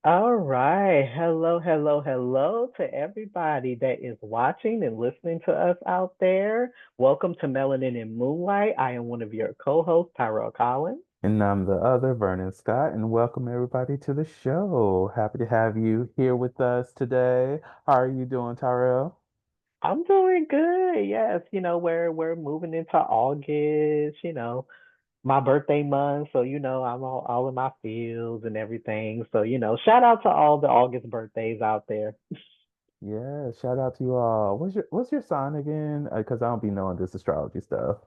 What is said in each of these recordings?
All right. Hello, hello, hello to everybody that is watching and listening to us out there. Welcome to Melanin and Moonlight. I am one of your co-hosts, Tyrell Collins. And I'm the other, Vernon Scott, and welcome everybody to the show. Happy to have you here with us today. How are you doing, Tyrell? I'm doing good. Yes, we're moving into August, my birthday month. So, I'm all in my fields and everything. So, shout out to all the August birthdays out there. Yeah, shout out to you all. What's your sign again? Because I don't be knowing this astrology stuff.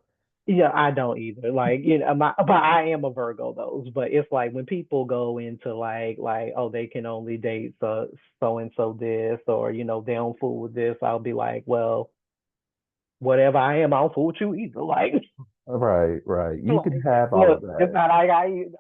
Yeah, I don't either. Like, but I am a Virgo though. But it's like when people go into oh, they can only date so and so this, or they don't fool with this. I'll be like, well, whatever I am, I don't fool with you either. Like, Right, right. You can like, have all of look, it's that. not like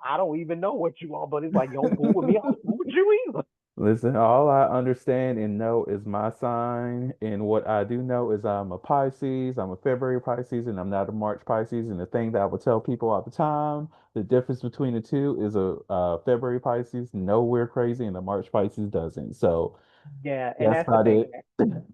I don't even know what you are, but it's like you don't fool with me, I don't fool with you either. Listen, all I understand and know is my sign. And what I do know is I'm a Pisces, I'm a February Pisces, and I'm not a March Pisces. And the thing that I would tell people all the time, the difference between the two is a February Pisces nowhere crazy and a March Pisces doesn't. So Yeah, and that's that's the about thing. it.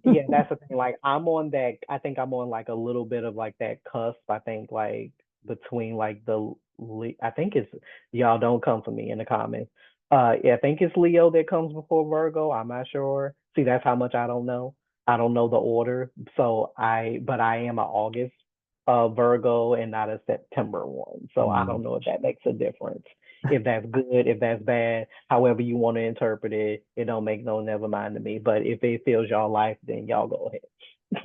Yeah, that's the thing. Like I'm on that. I think I'm on like a little bit of like that cusp. I think like between like I think it's y'all don't come for me in the comments. Yeah, I think it's Leo that comes before Virgo. I'm not sure. See, that's how much I don't know. I don't know the order. But I am an August Virgo and not a September one. So I Mm, don't know if that makes a difference. If that's good, if that's bad, however you want to interpret it, it don't make no never mind to me. But if it feels y'all life, then y'all go ahead.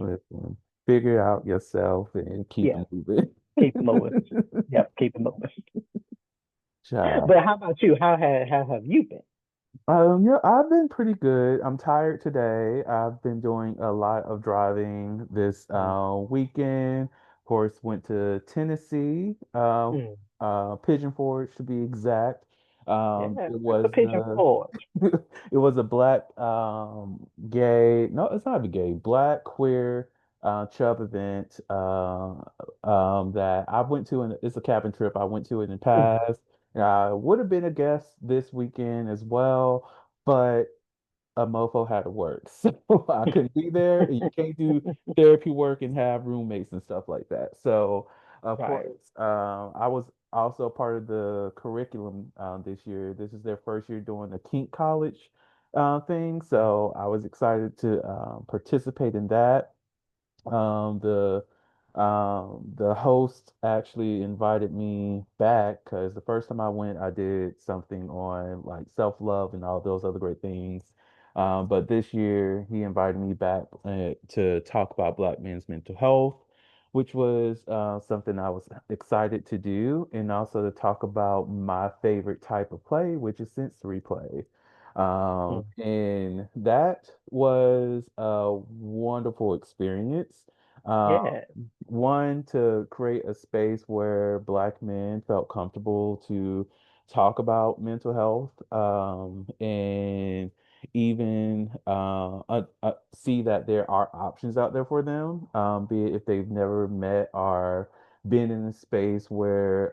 listen, figure it out yourself and keep Yeah, it moving. keep it moving. Yep, keep it moving. Child. But how about you? How have you been? Yeah, I've been pretty good. I'm tired today. I've been doing a lot of driving this Mm, weekend. Of course, went to Tennessee, mm, Pigeon Forge to be exact. yeah, It that's a was pigeon the forge. it was a black gay, no, it's not a gay, black queer chub event that I went to, and it's a cabin trip. I went to it in the Mm, past. I would have been a guest this weekend as well, but a mofo had to work. So I couldn't be there. And you can't do therapy work and have roommates and stuff like that. So, of right. course, I was also part of the curriculum this year. This is their first year doing a kink college thing. So I was excited to participate in that. The host actually invited me back because the first time I went, I did something on like self-love and all those other great things. But this year, he invited me back to talk about Black men's mental health, which was something I was excited to do, and also to talk about my favorite type of play, which is sensory play. Mm, And that was a wonderful experience. Uh, yeah. One, to create a space where Black men felt comfortable to talk about mental health, and even see that there are options out there for them, be it if they've never met or been in a space where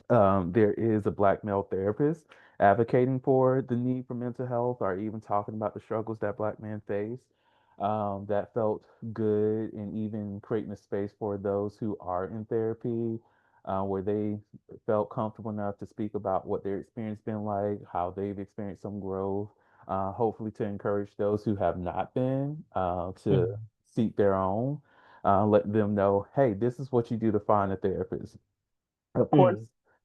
there is a Black male therapist advocating for the need for mental health or even talking about the struggles that Black men face. That felt good, and even creating a space for those who are in therapy, where they felt comfortable enough to speak about what their experience been like, how they've experienced some growth, hopefully to encourage those who have not been to Mm, seek their own, let them know, hey, this is what you do to find a therapist. Of mm, course,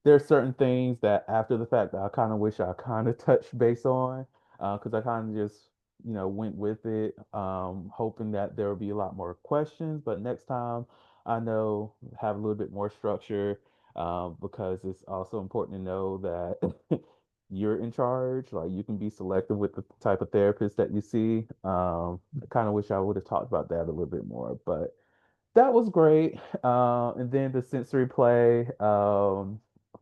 there are certain things that after the fact that I kind of wish I kind of touched base on, because I kind of just, went with it, hoping that there would be a lot more questions. But next time, I know have a little bit more structure, because it's also important to know that you're in charge. Like you can be selective with the type of therapist that you see. I kind of wish I would have talked about that a little bit more, but that was great. And then the sensory play,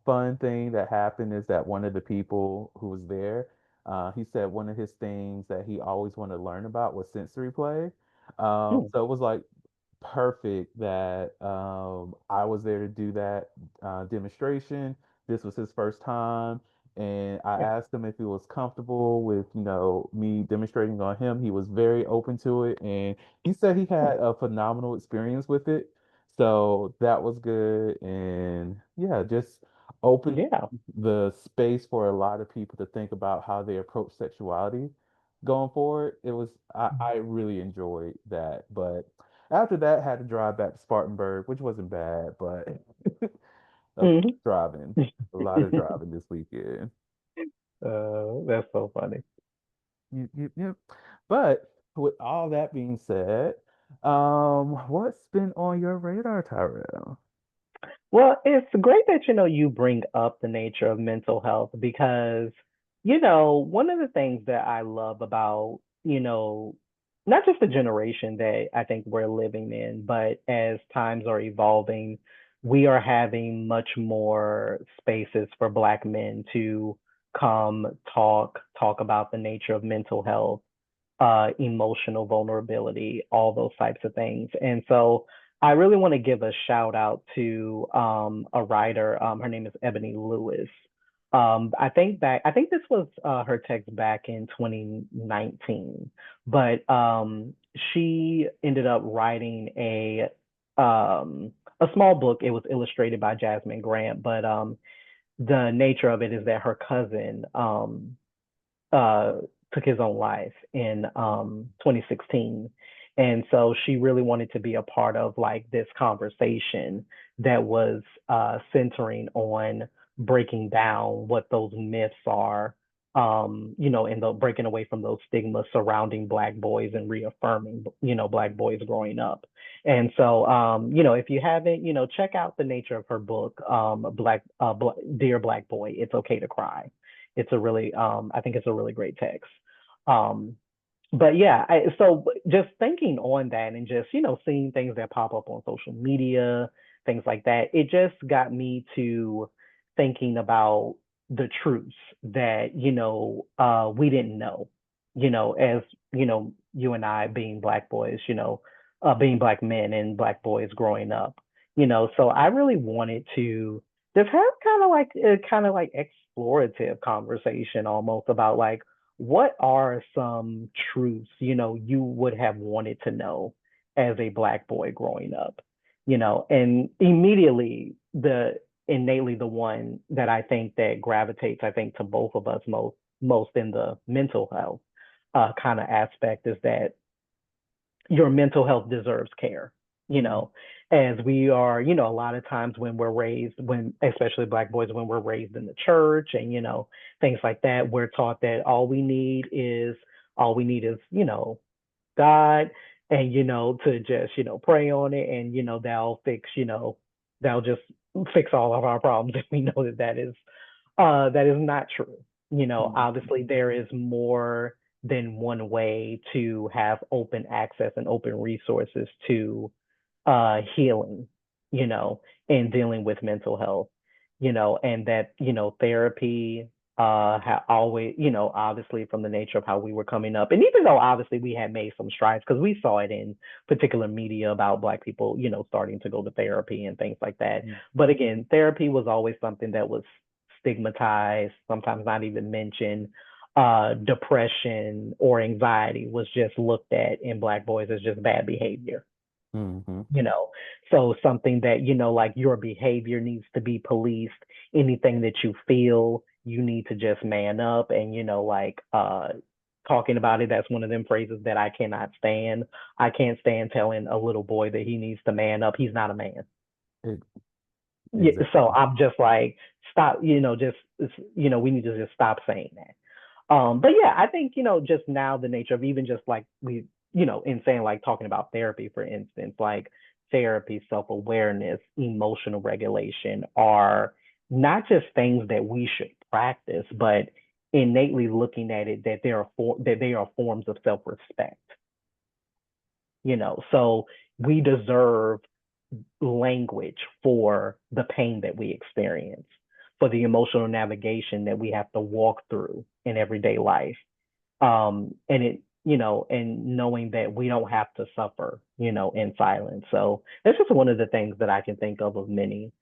fun thing that happened is that one of the people who was there, he said one of his things that he always wanted to learn about was sensory play. mm, So it was like perfect that I was there to do that demonstration. This was his first time, And I Yeah. asked him if he was comfortable with, me demonstrating on him. He was very open to it, and he said he had a phenomenal experience with it. So that was good. And yeah, just open Yeah. the space for a lot of people to think about how they approach sexuality going forward. I really enjoyed that. But after that, had to drive back to Spartanburg, which wasn't bad, but a lot of Mhm. driving, a lot of driving this weekend. That's so funny. Yep. But with all that being said, what's been on your radar, Tyrell? Well, it's great that you bring up the nature of mental health because one of the things that I love about not just the generation that I think we're living in, but as times are evolving, we are having much more spaces for Black men to come talk about the nature of mental health, emotional vulnerability, all those types of things. And so I really want to give a shout out to a writer. Her name is Ebony Lewis. I think this was her text back in 2019, but she ended up writing a small book. It was illustrated by Jasmine Grant, but the nature of it is that her cousin uh, took his own life in 2016. And so she really wanted to be a part of like this conversation that was centering on breaking down what those myths are, and the breaking away from those stigmas surrounding Black boys and reaffirming, Black boys growing up. And so, if you haven't, check out the nature of her book, Dear Black Boy, It's Okay to Cry. It's a really I think it's a really great text. Um, but yeah, so just thinking on that and just seeing things that pop up on social media, things like that, it just got me to thinking about the truths that we didn't know, as you and I being Black boys, being Black men and Black boys growing up, so I really wanted to just have kind of like explorative conversation almost about like what are some truths you would have wanted to know as a Black boy growing up, and immediately the one that I think that gravitates, I think, to both of us most in the mental health kind of aspect is that your mental health deserves care, you Mm, know, as we are, a lot of times when we're raised, when especially Black boys, when we're raised in the church and, things like that, we're taught that all we need is, God and, to just, pray on it and, that'll just fix all of our problems. And we know that is not true. mm, Obviously there is more than one way to have open access and open resources to healing, and dealing with mental health, and that, therapy always, obviously from the nature of how we were coming up. And even though obviously we had made some strides because we saw it in particular media about Black people, starting to go to therapy and things like that. mm, But again, therapy was always something that was stigmatized, sometimes not even mentioned. Depression or anxiety was just looked at in Black boys as just bad behavior, mhm. you know so something that like your behavior needs to be policed. Anything that you feel, you need to just man up. And like talking about it, that's one of them phrases that I cannot stand. I can't stand telling a little boy that he needs to man up. He's not a man. E- Yeah, so Exactly. I'm just like, stop, just we need to just stop saying that. But yeah, I think, just now the nature of even just like in saying like talking about therapy, for instance, like therapy, self-awareness, emotional regulation are not just things that we should practice, but innately looking at it that they are forms of self-respect, so we deserve language for the pain that we experience, for the emotional navigation that we have to walk through in everyday life, and and knowing that we don't have to suffer, in silence. So that's just one of the things that I can think of many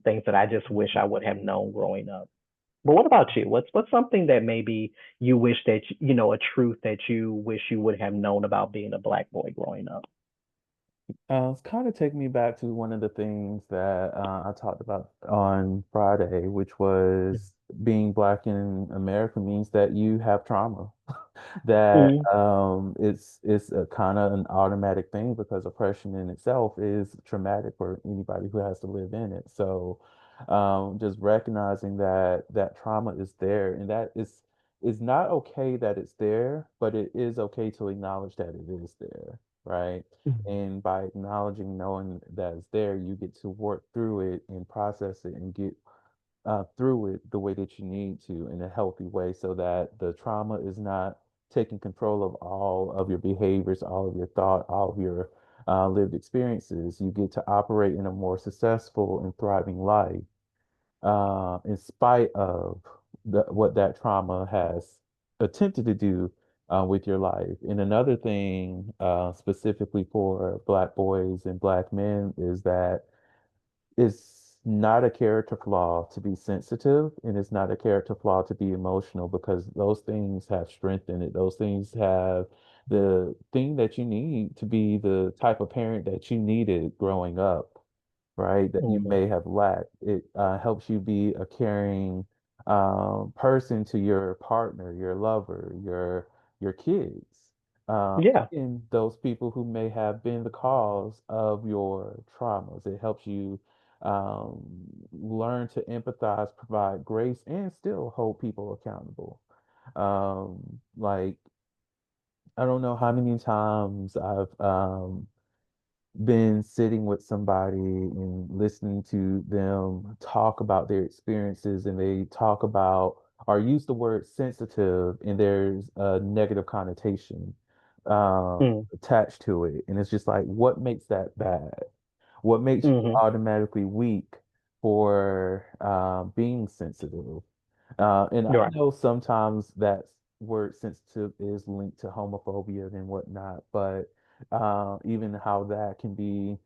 things that I just wish I would have known growing up. But what about you? What's something that maybe you wish that a truth that you wish you would have known about being a black boy growing up? It's kind of taking me back to one of the things that I talked about on Friday, which was being black in America means that you have trauma. That Mm-hmm. it's a kind of an automatic thing because oppression in itself is traumatic for anybody who has to live in it. So just recognizing that that trauma is there and that is not okay that it's there, but it is okay to acknowledge that it is there, right? And by acknowledging, knowing that it's there, you get to work through it and process it and get through it the way that you need to in a healthy way so that the trauma is not taking control of all of your behaviors, all of your thought, all of your lived experiences. You get to operate in a more successful and thriving life in spite of what that trauma has attempted to do with your life. And another thing, specifically for Black boys and Black men, is that it's not a character flaw to be sensitive, and it's not a character flaw to be emotional because those things have strength in it. Those things have the thing that you need to be the type of parent that you needed growing up, right? That you Mm-hmm. may have lacked. It helps you be a caring person to your partner, your lover, your kids, Yeah. and those people who may have been the cause of your traumas. It helps you um, learn to empathize, provide grace, and still hold people accountable. Like I don't know how many times I've been sitting with somebody and listening to them talk about their experiences, and they talk about or use the word sensitive, and there's a negative connotation attached to it, and it's just like, what makes that bad? What makes you Mm-hmm. automatically weak for being sensitive? And I Right. know sometimes that word sensitive is linked to homophobia and whatnot, but even how that can be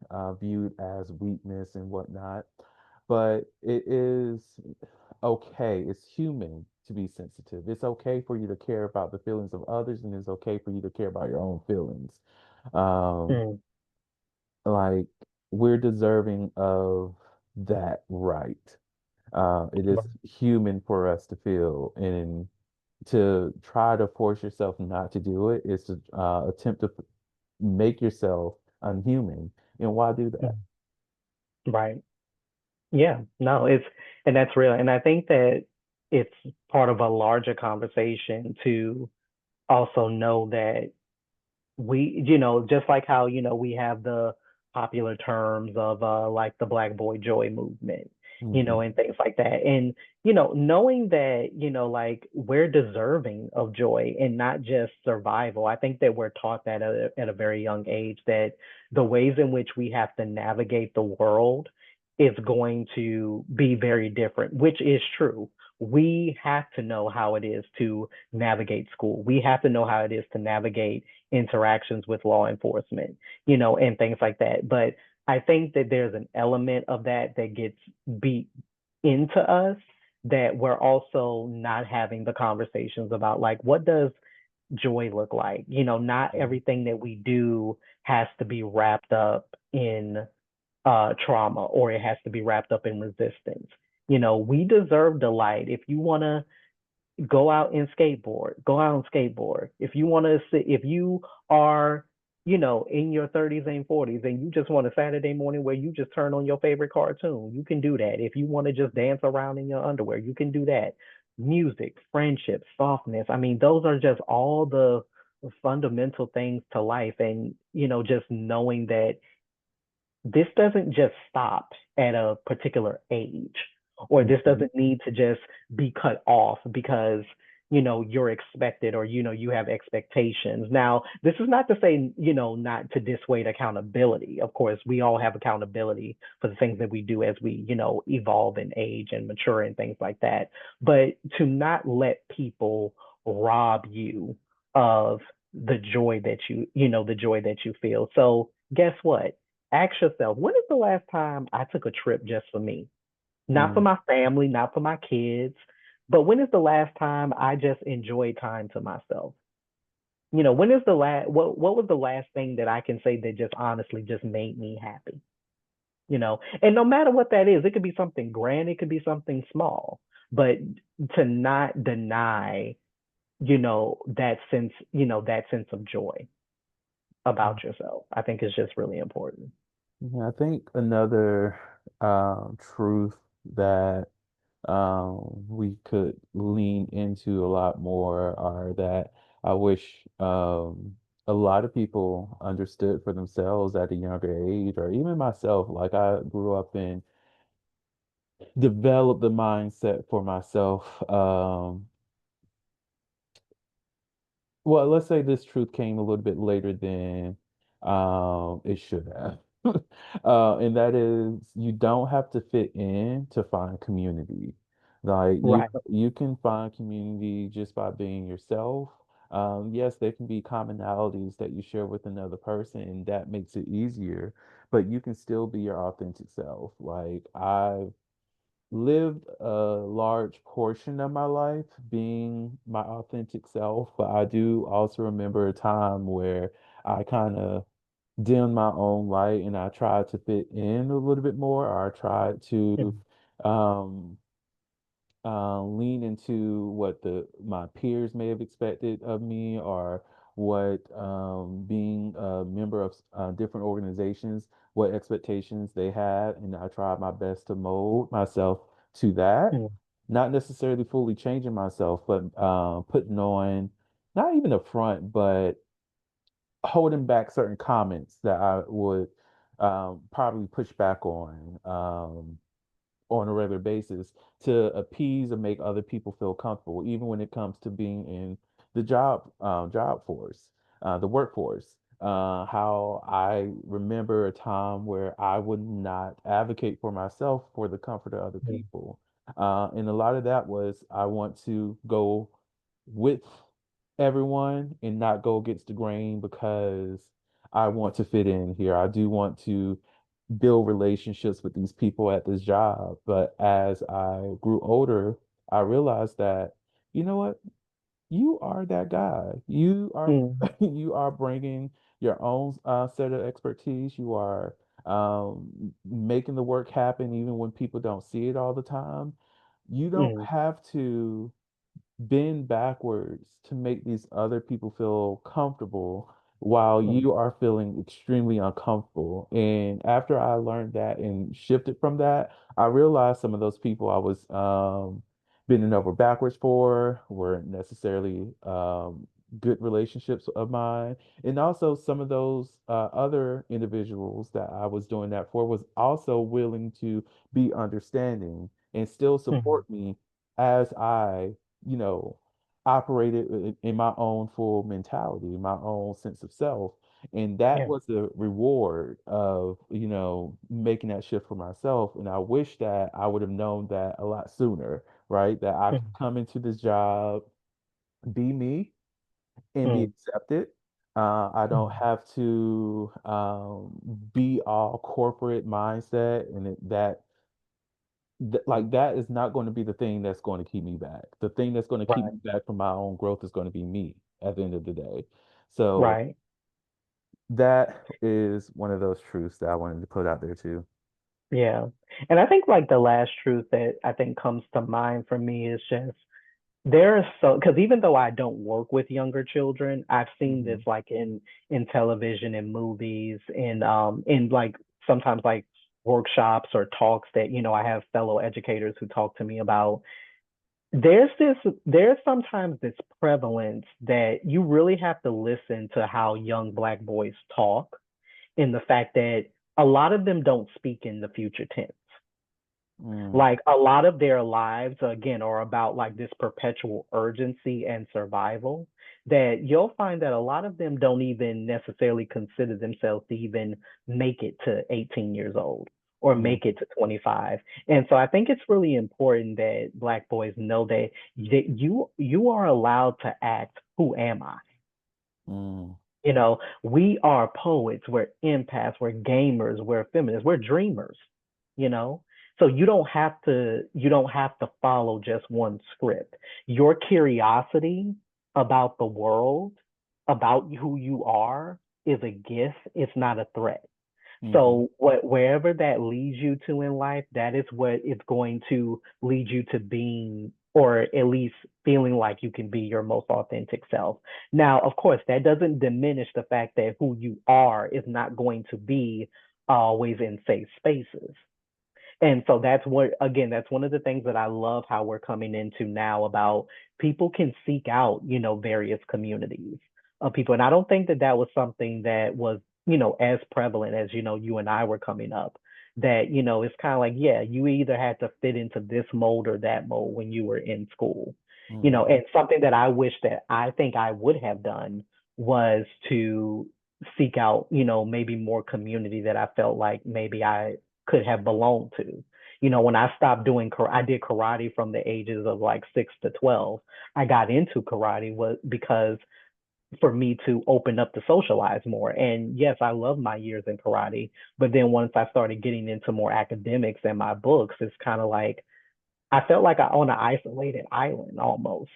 viewed as weakness and whatnot. But it is okay. It's human to be sensitive. It's okay for you to care about the feelings of others, and it's okay for you to care about your own feelings. Um, Mm. like we're deserving of that right. It is Right. human for us to feel, and to try to force yourself not to do it is to attempt to make yourself unhuman. And why do that? Mm. Right. Yeah. No, and that's real. And I think that it's part of a larger conversation to also know that just like how, we have the popular terms of like the Black Boy Joy movement, Hmm. and things like that. And, knowing that, like we're deserving of joy and not just survival. I think that we're taught that at a very young age that the ways in which we have to navigate the world is going to be very different, which is true. We have to know how it is to navigate school. We have to know how it is to navigate interactions with law enforcement, and things like that. But I think that there's an element of that that gets beat into us that we're also not having the conversations about, like, what does joy look like? Not everything that we do has to be wrapped up in trauma, or it has to be wrapped up in resistance. We deserve delight. If you want to go out and skateboard. If you want to sit, if you are, in your 30s and 40s and you just want a Saturday morning where you just turn on your favorite cartoon, you can do that. If you want to just dance around in your underwear, you can do that. Music, friendship, softness. I mean, those are just all the fundamental things to life. And, just knowing that this doesn't just stop at a particular age, or this Hmm. doesn't need to just be cut off because you're expected, or you have expectations. Now, this is not to say, not to dissuade accountability. Of course, we all have accountability for the things that we do as we evolve in age and mature and things like that, but to not let people rob you of the joy that you feel. So guess what? Ask yourself, when is the last time I took a trip just for me? Not for Hmm. my family, not for my kids. But when is the last time I just enjoyed time to myself? You know, when is the last what was the last thing that I can say that just honestly just made me happy? You know, and no matter what that is, it could be something grand, it could be something small, but to not deny, that sense of joy about yourself, I think is just really important. Yeah, I think another truth that we could lean into a lot more are that I wish a lot of people understood for themselves at a younger age, or even myself. Like I grew up and developed the mindset for myself. Well, let's say this truth came a little bit later than it should have. And that is you don't have to fit in to find community. Like Right. you can find community just by being yourself. Yes, there can be commonalities that you share with another person, and that makes it easier, but you can still be your authentic self. Like I've lived a large portion of my life being my authentic self, but I do also remember a time where I kind of dimmed my own light and I tried to fit in a little bit more, or I tried to Mhm. um, lean into what the my peers may have expected of me, or what being a member of different organizations, what expectations they had, and I tried my best to mold myself to that, Mhm. not necessarily fully changing myself, but putting on not even a front, but holding back certain comments that I would probably push back on a regular basis to appease and make other people feel comfortable, even when it comes to being in the job force, the workforce. How I remember a time where I would not advocate for myself for the comfort of other Mhm. people. And a lot of that was I want to go with everyone and not go against the grain because I want to fit in here. I do want to build relationships with these people at this job. But as I grew older, I realized that, you know what? You are that guy. You are Mhm. you are bringing your own set of expertise. You are making the work happen even when people don't see it all the time. You don't Mhm. have to bend backwards to make these other people feel comfortable while Mhm. you are feeling extremely uncomfortable. And after I learned that and shifted from that, I realized some of those people I was bending over backwards for weren't necessarily good relationships of mine. And also some of those other individuals that I was doing that for was also willing to be understanding and still Mhm. support me as I you know, operated in my own full mentality, my own sense of self. And that Yeah. was the reward of, making that shift for myself. And I wish that I would have known that a lot sooner, right? That I could Mhm. come into this job, be me, and be Mhm. accepted. I don't Mhm. have to be all corporate mindset, and like that is not going to be the thing that's going to keep me back. The thing that's going to keep Right. me back from my own growth is going to be me at the end of the day. So Right. that is one of those truths that I wanted to put out there too. Yeah. And I think like the last truth that I think comes to mind for me is just there is so because even though I don't work with younger children, I've seen this Hmm. like in television and movies and in like sometimes like workshops or talks that I have fellow educators who talk to me about. There's this there's sometimes this prevalence that you really have to listen to how young black boys talk in the fact that a lot of them don't speak in the future tense. Mm, Like a lot of their lives again are about like this perpetual urgency and survival that you'll find that a lot of them don't even necessarily consider themselves to even make it to 18 years old or mm, make it to 25. And so I think it's really important that black boys know that you are allowed to act, who am I? mm, We are poets, we're empaths, we're gamers, we're feminists, we're dreamers, you know? So you don't have to follow just one script. Your curiosity about the world, about who you are, is a gift. It's not a threat. Hmm. So wherever that leads you to in life, that is what it's going to lead you to being, or at least feeling like you can be your most authentic self. Now, of course, that doesn't diminish the fact that who you are is not going to be always in safe spaces. And so that's what, again, that's one of the things that I love how we're coming into now about people can seek out, various communities of people. And I don't think that that was something that was, as prevalent as, you and I were coming up. That, it's kind of like, yeah, you either had to fit into this mold or that mold when you were in school. Hmm. And something that I wish that I think I would have done was to seek out, maybe more community that I felt like maybe I could have belonged to. When I stopped doing, I did karate from the ages of like 6 to 12. I got into karate was because for me to open up to socialize more. And yes, I love my years in karate, but then once I started getting into more academics and my books, it's kind of like I felt like I on an isolated island almost.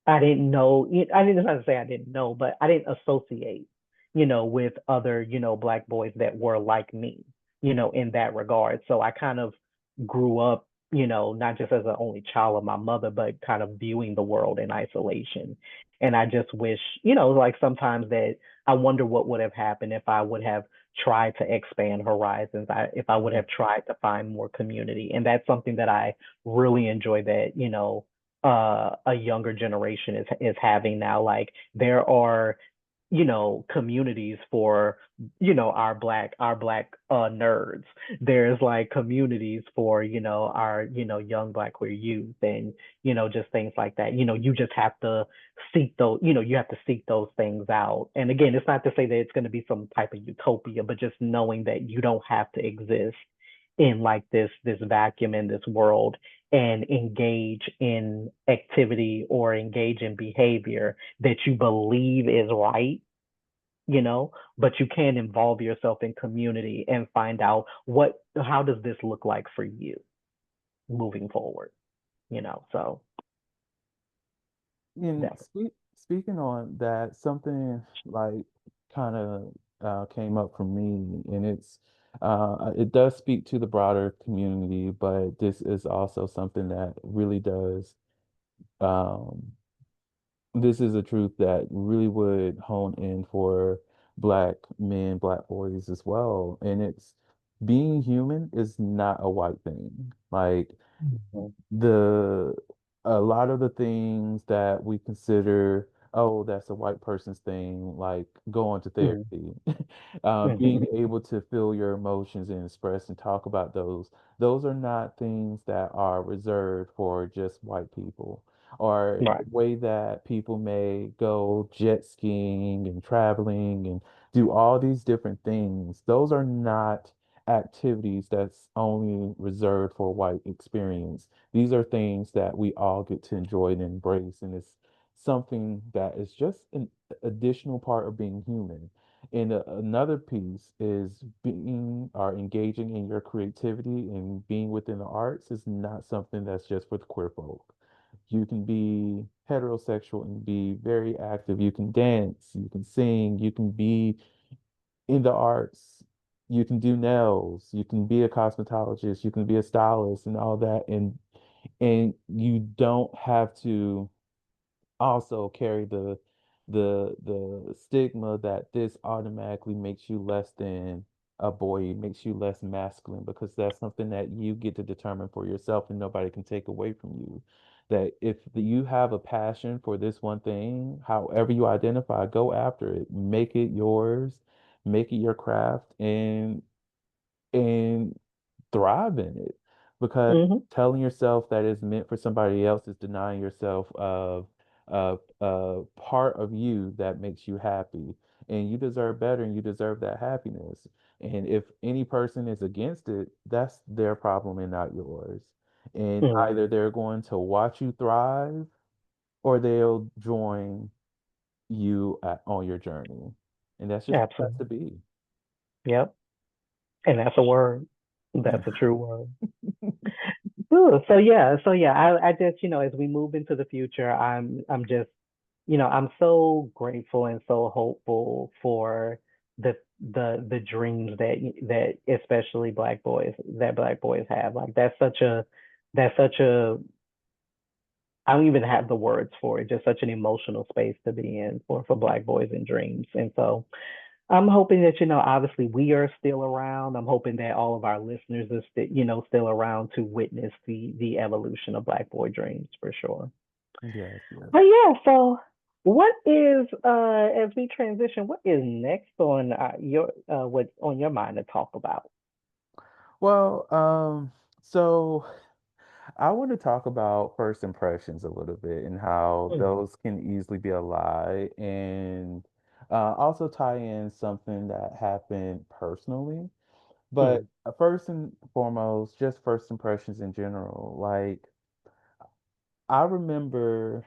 I didn't know, I didn't have to say I didn't know, but I didn't associate, with other, black boys that were like me, in that regard. So I kind of grew up, not just as an only child of my mother, but kind of viewing the world in isolation. And I just wish, like sometimes that I wonder what would have happened if I would have tried to expand horizons, if I would have tried to find more community. And that's something that I really enjoy that, a younger generation is having now. Like there are, communities for, our black nerds. There's like communities for, our, young black queer youth and, just things like that. You just have to seek those, you have to seek those things out. And again, it's not to say that it's going to be some type of utopia, but just knowing that you don't have to exist in like this vacuum in this world and engage in activity or engage in behavior that you believe is right, but you can involve yourself in community and find out how does this look like for you moving forward, so And definitely. speaking on that, something like kind of came up for me, and it does speak to the broader community, but this is also something that really does. Um, this is a truth that really would hone in for Black men, Black boys as well, and it's being human is not a white thing. Like Mhm. the a lot of the things that we consider, oh, that's a white person's thing, like going to Mhm. therapy, being Mhm. able to feel your emotions and express and talk about those are not things that are reserved for just white people. Or the Right. way that people may go jet skiing and traveling and do all these different things, those are not activities that's only reserved for white experience. These are things that we all get to enjoy and embrace, and it's something that is just an additional part of being human. And another piece is being or engaging in your creativity and being within the arts is not something that's just for the queer folk. You can be heterosexual and be very active. You can dance, you can sing, you can be in the arts. You can do nails, you can be a cosmetologist, you can be a stylist and all that. And you don't have to also carry the stigma that this automatically makes you less than a boy, it makes you less masculine, because that's something that you get to determine for yourself and nobody can take away from you. That if you have a passion for this one thing, however you identify, go after it, make it yours, make it your craft, and thrive in it, because Mhm. telling yourself that it's meant for somebody else is denying yourself of a part of you that makes you happy, and you deserve better and you deserve that happiness. And if any person is against it, that's their problem and not yours. And Mhm. either they're going to watch you thrive or they'll join you on your journey, and that's just how it has Absolutely. to be. Yep. And that's a word. That's a true word. Ooh, so yeah, I just, as we move into the future, I'm just, I'm so grateful and so hopeful for the dreams that especially black boys have. Like that's such a I don't even have the words for it, just such an emotional space to be in for black boys and dreams. And so I'm hoping that, obviously we are still around. I'm hoping that all of our listeners are still around to witness the evolution of Black Boy Dreams for sure. Yes, yes. But yeah, so what is as we transition, what is next on your what's on your mind to talk about? Well, so I want to talk about first impressions a little bit and how Mm, those can easily be a lie, and also tie in something that happened personally. But mm, first and foremost, just first impressions in general. Like, I remember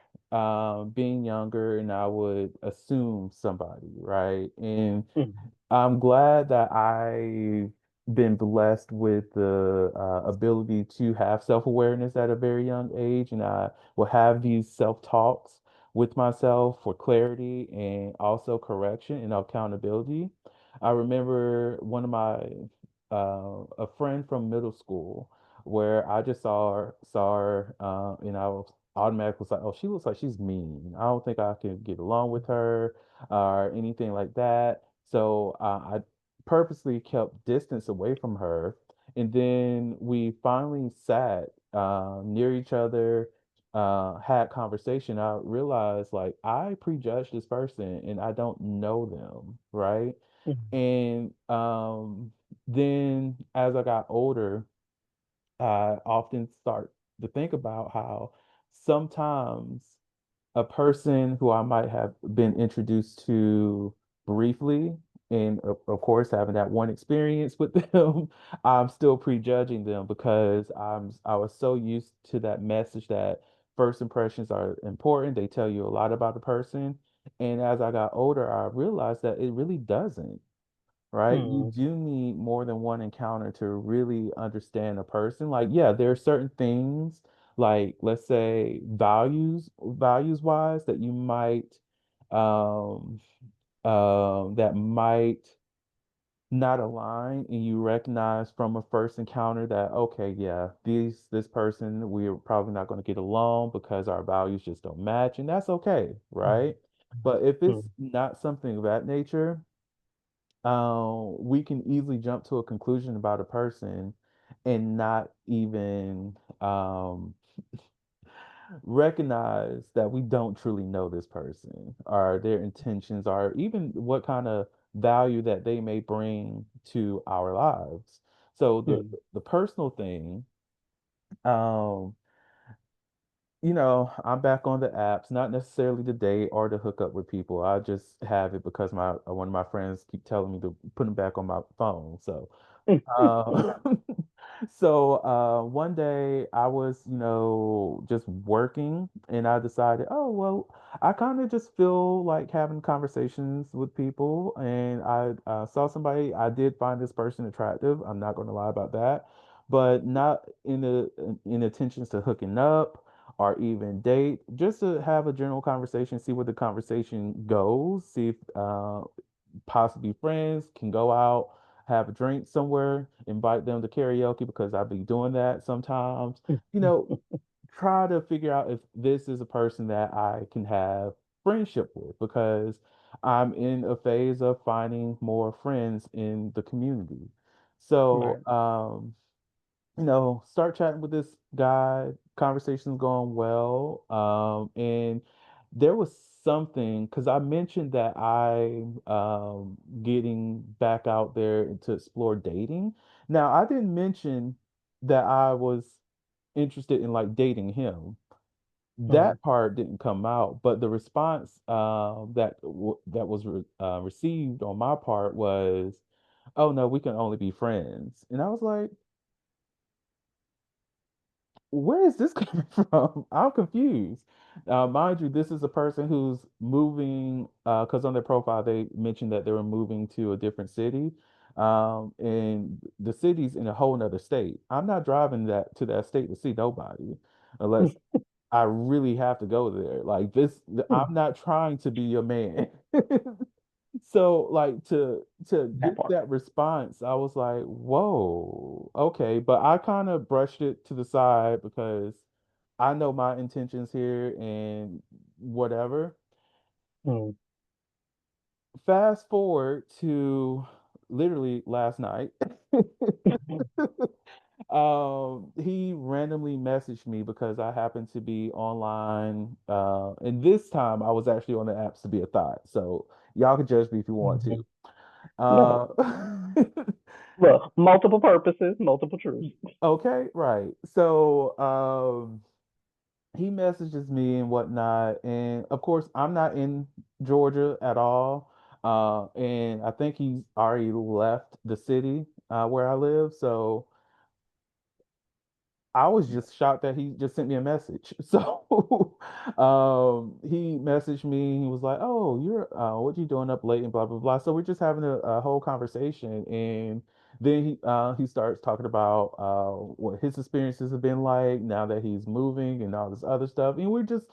being younger and I would assume somebody, right? And mm, I'm glad that I've been blessed with the ability to have self-awareness at a very young age, and I will have these self-talks with myself for clarity and also correction and accountability. I remember a friend from middle school where I just saw her, and I was automatically was like, oh, she looks like she's mean. I don't think I can get along with her or anything like that. So I purposely kept distance away from her. And then we finally sat near each other, had conversation. I realized like I prejudged this person and I don't know them, right? mm, And then as I got older, I often start to think about how sometimes a person who I might have been introduced to briefly, and of course, having that one experience with them, I'm still prejudging them because I was so used to that message that first impressions are important. They tell you a lot about a person. And as I got older, I realized that it really doesn't, right? You mm, do need more than one encounter to really understand a person. Like, yeah, there are certain things, like let's say values wise, that you might um that might not align, and you recognize from a first encounter that okay, yeah, this person, we're probably not going to get along because our values just don't match, and that's okay, mm, right? But if it's mm, not something of that nature, we can easily jump to a conclusion about a person and not even recognize that we don't truly know this person or their intentions or even what kind of value that they may bring to our lives. So mm, the personal thing, um, I'm back on the apps, not necessarily to date or to hook up with people. I just have it because my one of my friends keep telling me to put them back on my phone. So mm, uh, so one day I was, just working, and I decided, oh well, I kind of just feel like having conversations with people, and I saw somebody. I did find this person attractive. I'm not going to lie about that, but not in intentions to hooking up or even date. Just to have a general conversation, see where the conversation goes, see if possibly friends can go out, have a drink somewhere, invite them to karaoke because I'll be doing that sometimes. You know, try to figure out if this is a person that I can have friendship with because I'm in a phase of finding more friends in the community. So, right. start chatting with this guy, conversation's going well. And there was something because I mentioned that I'm getting back out there to explore dating. Now, I didn't mention that I was interested in like dating him. Mm, That part didn't come out, but the response that was received on my part was, "Oh no, we can only be friends." And I was like, where is this coming from? I'm confused. Mind you, this is a person who's moving, because on their profile they mentioned that they were moving to a different city. And the city's in a whole nother state. I'm not driving that to that state to see nobody unless I really have to go there. Like this, I'm not trying to be your man. So like to That get part. that response, I was like, whoa, okay. But I kind of brushed it to the side because I know my intentions here and whatever. Mm. Fast forward to literally last night. He randomly messaged me because I happened to be online. And this time I was actually on the apps to be a thought. So y'all can judge me if you want to. Mhm. No. Uh, Look, multiple purposes, multiple truths. okay, right. So, he messages me and whatnot, and of course, I'm not in Georgia at all. And I think he's already left the city where I live. So I was just shocked that he just sent me a message. So he messaged me. He was like, "Oh, you're what you doing up late and blah blah blah." So we're just having a whole conversation, and then he starts talking about what his experiences have been like now that he's moving and all this other stuff, and we're just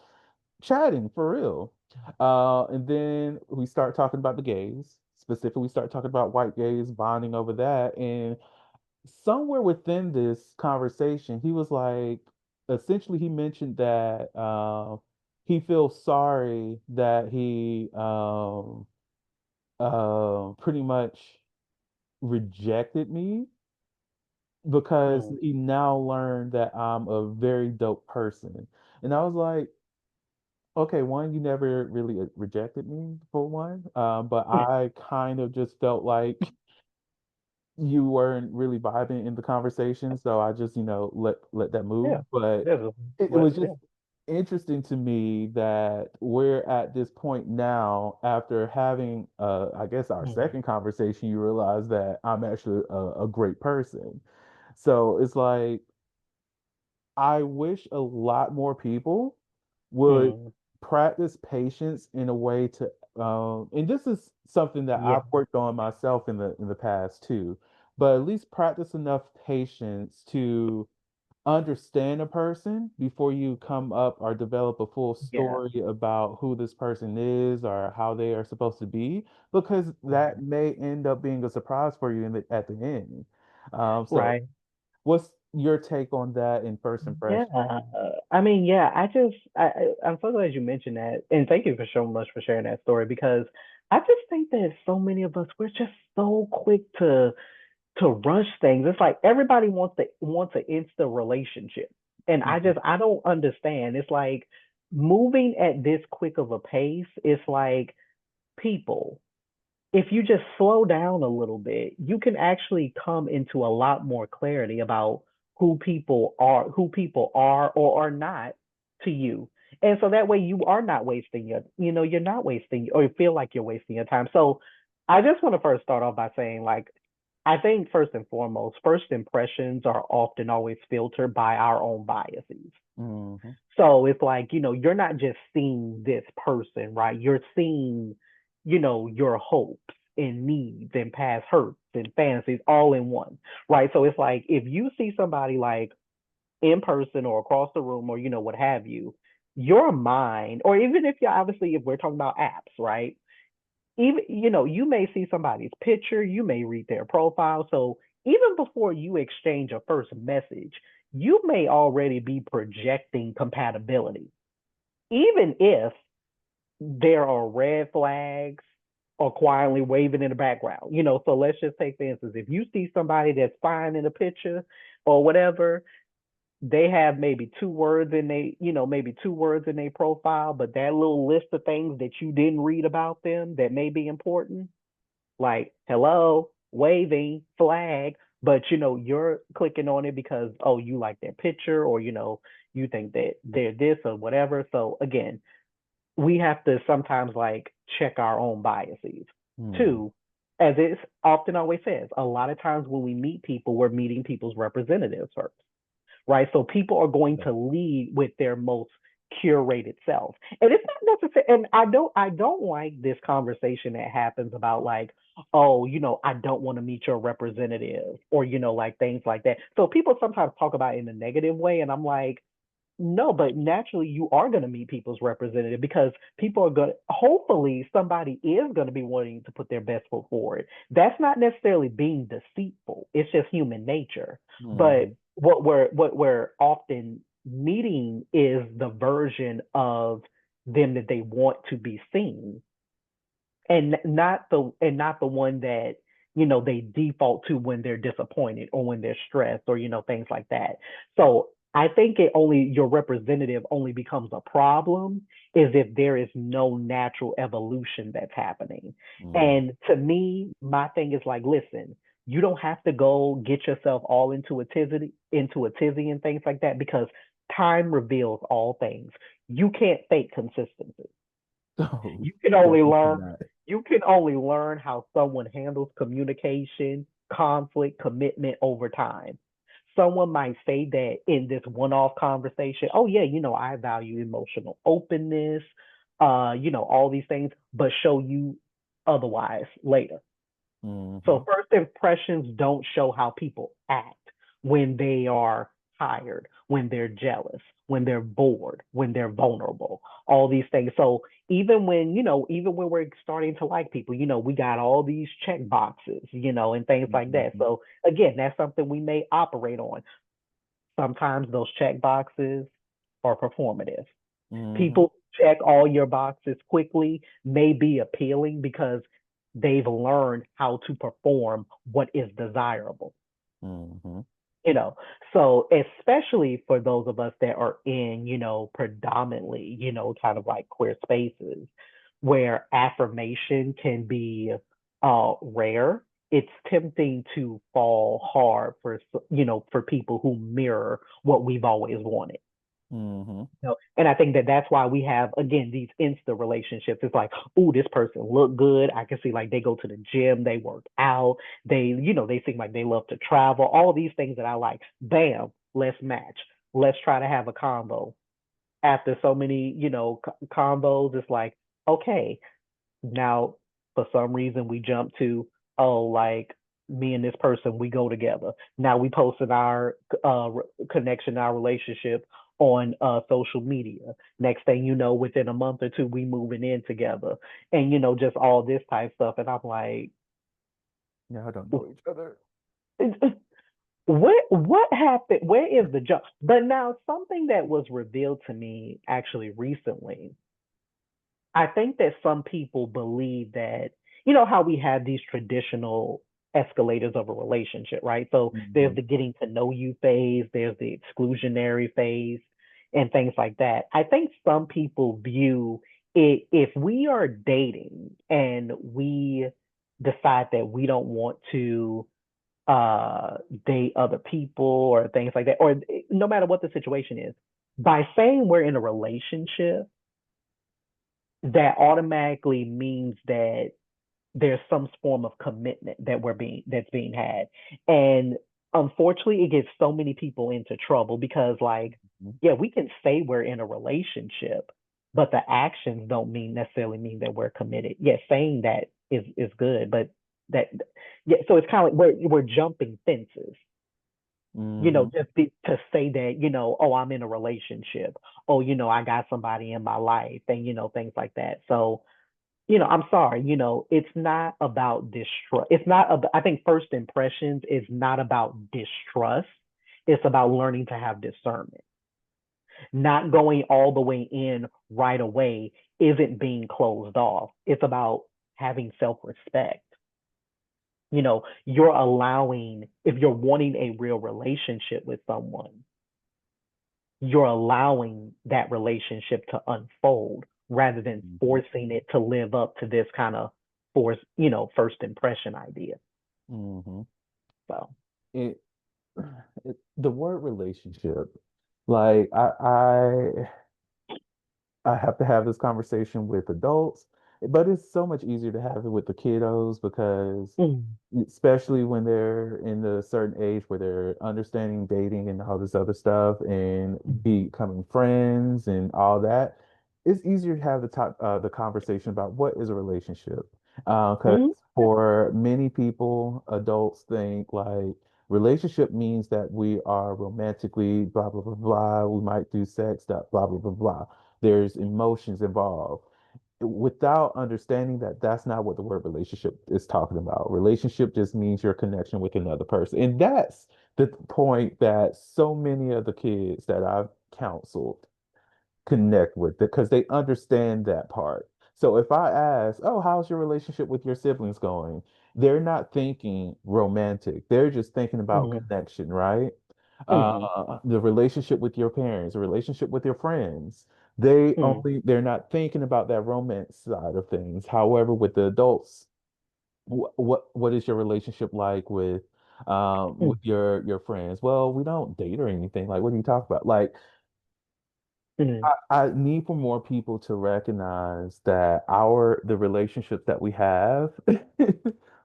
chatting for real. And then we start talking about the gays. Specifically, we start talking about white gays bonding over that, and somewhere within this conversation, he was like, essentially, he mentioned that he feels sorry that he pretty much rejected me because Mm. he now learned that I'm a very dope person. And I was like, okay, one, you never really rejected me for one, but I kind of just felt like you weren't really vibing in the conversation, so I just, let that Yeah. move. But Yeah. it Well, was just yeah. interesting to me that we're at this point now after having, I guess, our Mm. second conversation. You realize that I'm actually a great person. So it's like I wish a lot more people would Mm. practice patience in a way to, and this is something that Yeah. I've worked on myself in the past too, but at least practice enough patience to understand a person before you come up or develop a full Yeah. story about who this person is or how they are supposed to be, because that Mhm. may end up being a surprise for you at the end. So Right. what's your take on that in first Yeah. impression? I mean, yeah, I'm so glad you mentioned that. And thank you for so much for sharing that story because I just think that so many of us, we're just so quick to rush things. It's like everybody wants an instant relationship. And Mhm. I don't understand. It's like moving at this quick of a pace, it's like people, if you just slow down a little bit, you can actually come into a lot more clarity about who people are or are not to you. And so that way you are not wasting you're not wasting or you feel like you're wasting your time. So I just want to first start off by saying like I think first and foremost, first impressions are often always filtered by our own biases. Mhm. So it's like, you're not just seeing this person, right? You're seeing, your hopes and needs and past hurts and fantasies all in one, right? So it's like if you see somebody like in person or across the room or, what have you, your mind, or even if you're obviously, if we're talking about apps, right? Even, you may see somebody's picture, you may read their profile. So even before you exchange a first message, you may already be projecting compatibility even if there are red flags or quietly waving in the background. So let's just take for instance, if you see somebody that's fine in a picture or whatever, they have maybe maybe two words in their profile, but that little list of things that you didn't read about them that may be important, like hello, waving, flag, but you're clicking on it because oh, you like their picture or you think that they're this or whatever. So again, we have to sometimes like check our own biases. Mhm. Two, as it often always says, a lot of times when we meet people, we're meeting people's representatives first, right? So people are going Yeah. to lead with their most curated self. And it's not necessary. And I don't like this conversation that happens about like, oh, I don't want to meet your representative, or like things like that. So people sometimes talk about it in a negative way, and I'm like, no, but naturally you are going to meet people's representative, because people are going to, hopefully somebody is going to be wanting to put their best foot forward. That's not necessarily being deceitful. It's just human nature. But Mm-hmm. what we're often meeting is the version of them that they want to be seen, and not the one that they default to when they're disappointed or when they're stressed, or things like that. So I think your representative only becomes a problem is if there is no natural evolution that's happening. Mm-hmm. And to me, my thing is like, listen, you don't have to go get yourself all into a tizzy and things like that, because time reveals all things. You can't fake consistency. Oh, you can only definitely learn not. you can only learn how someone handles communication, conflict, commitment over time. Someone might say that in this one-off conversation, oh yeah, I value emotional openness, all these things, but show you otherwise later. Mm-hmm. So first impressions don't show how people act when they are tired, when they're jealous, when they're bored, when they're vulnerable, all these things. So even when we're starting to like people, we got all these check boxes, and things like that. Mm-hmm. So again, that's something we may operate on. Sometimes those check boxes are performative. Mm-hmm. People check all your boxes quickly may be appealing because they've learned how to perform what is desirable. Mm-hmm. you know so especially for those of us that are in predominantly kind of like queer spaces where affirmation can be rare. It's tempting to fall hard for people who mirror what we've always wanted. Mm-hmm. And I think that that's why we have, again, these insta relationships. It's like, oh, this person look good. I can see like they go to the gym, they work out, they seem like they love to travel, all these things that I like. Bam, let's match. Let's try to have a combo. After so many, combos, it's like, okay, now for some reason we jump to, oh, like me and this person, we go together. Now we posted our connection, our relationship on social media. Next thing you know, within a month or two, we moving in together, and just all this type stuff. And I'm like, Yeah, I don't know each other. what happened? Where is the jump? But now something that was revealed to me actually recently, I think that some people believe that, how we have these traditional escalators of a relationship, right? So there's Mm-hmm. the getting to know you phase, there's the exclusionary phase, and things like that. I think some people view it, if we are dating and we decide that we don't want to uh date other people or things like that, or no matter what the situation is, by saying we're in a relationship, that automatically means that there's some form of commitment that's being had. And unfortunately, it gets so many people into trouble because, like, yeah, we can say we're in a relationship, but the actions don't necessarily mean that we're committed. Yeah, saying that is good, but that, yeah, so it's kind of like we're jumping fences. Mm-hmm. To say that, oh, I'm in a relationship. Oh, I got somebody in my life, and things like that. So, I'm sorry, it's not about distrust. It's not about, I think first impressions is not about distrust. It's about learning to have discernment. Not going all the way in right away isn't being closed off. It's about having self-respect. You're allowing, if you're wanting a real relationship with someone, you're allowing that relationship to unfold rather than Mm-hmm. forcing it to live up to this kind of first impression idea. Mm-hmm. So, It, the word relationship, like I have to have this conversation with adults But it's so much easier to have it with the kiddos because Mm, especially when they're in the certain age where they're understanding dating and all this other stuff and becoming friends and all that, it's easier to have the conversation about what is a relationship. Because mm, for many people, adults think like relationship means that we are romantically blah blah blah blah. We might do sex, blah blah blah blah. There's emotions involved without understanding that that's not what the word relationship is talking about. Relationship just means your connection with another person. And that's the point that so many of the kids that I've counseled connect with because they understand that part. So if I ask, "Oh, how's your relationship with your siblings going?" They're not thinking romantic. They're just thinking about mm, connection, right? mm, The relationship with your parents, the relationship with your friends. mm, They're not thinking about that romance side of things. However, with the adults, what is your relationship like with mm, your friends? Well, we don't date or anything. Like, what do you talk about? Like, mm. I need for more people to recognize that the relationships that we have,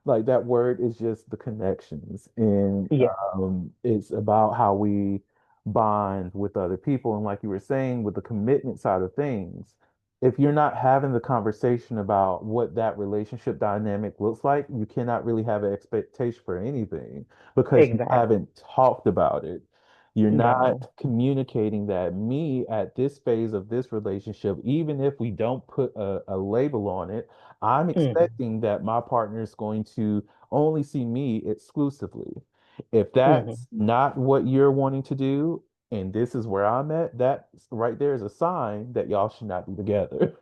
like that word is just the connections, and Yeah, it's about how we bond with other people. And like you were saying, with the commitment side of things, if you're not having the conversation about what that relationship dynamic looks like, you cannot really have an expectation for anything because you exactly. haven't talked about it. You're not No. communicating that me at this phase of this relationship, even if we don't put a label on it, I'm Mm, expecting that my partner is going to only see me exclusively. If mm. that's not what you're wanting to do, and this is where I'm at, that right there is a sign that y'all should not be together.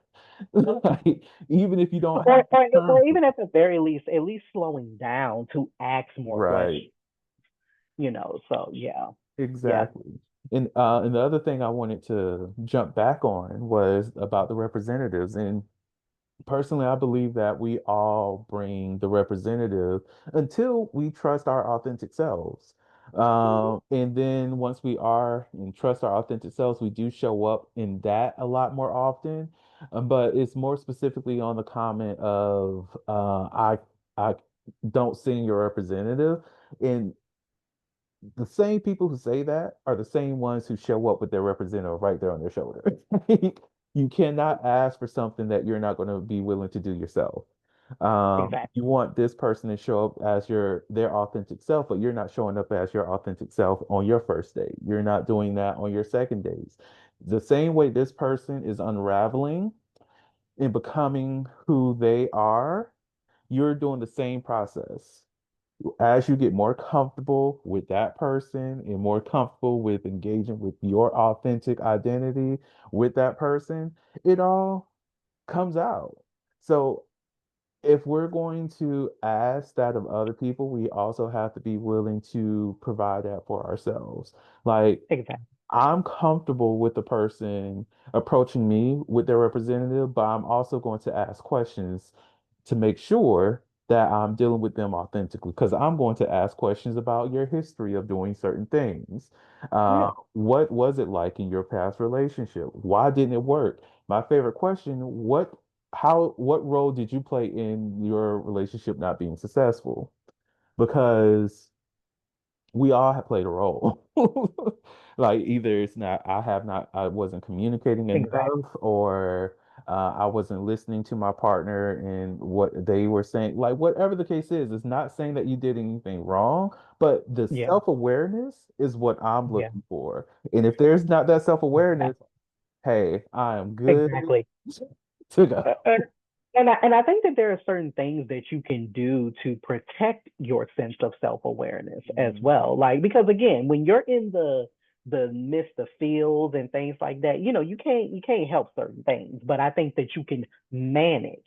Like, even if you don't have Or terms even at the very least, at least slowing down to ask more right. questions, So yeah, yeah. Exactly. And the other thing I wanted to jump back on was about the representatives. And personally, I believe that we all bring the representative until we trust our authentic selves. And then once we are and trust our authentic selves, we do show up in that a lot more often. But it's more specifically on the comment of I don't sing your representative. And the same people who say that are the same ones who show up with their representative right there on their shoulder. You cannot ask for something that you're not going to be willing to do yourself. Exactly. You want this person to show up as their authentic self, but you're not showing up as your authentic self on your first date. You're not doing that on your second dates. The same way this person is unraveling and becoming who they are, you're doing the same process as you get more comfortable with that person and more comfortable with engaging with your authentic identity with that person, it all comes out. So if we're going to ask that of other people, we also have to be willing to provide that for ourselves. Like, Exactly. I'm comfortable with the person approaching me with their representative, but I'm also going to ask questions to make sure that I'm dealing with them authentically because I'm going to ask questions about your history of doing certain things. Yeah. What was it like in your past relationship? Why didn't it work? My favorite question, what role did you play in your relationship not being successful? Because we all have played a role. Like either it's not, I wasn't communicating Exactly. enough, or I wasn't listening to my partner and what they were saying. Like whatever the case is, it's not saying that you did anything wrong, but the Yeah. self-awareness is what I'm Yeah. looking for. And if there's not that self-awareness, Exactly. hey, I am good Exactly. to go. Uh, uh, and I think that there are certain things that you can do to protect your sense of self-awareness as Mhm. well. Like because again, when you're in the midst of fields and things like that, you can't help certain things. But I think that you can manage,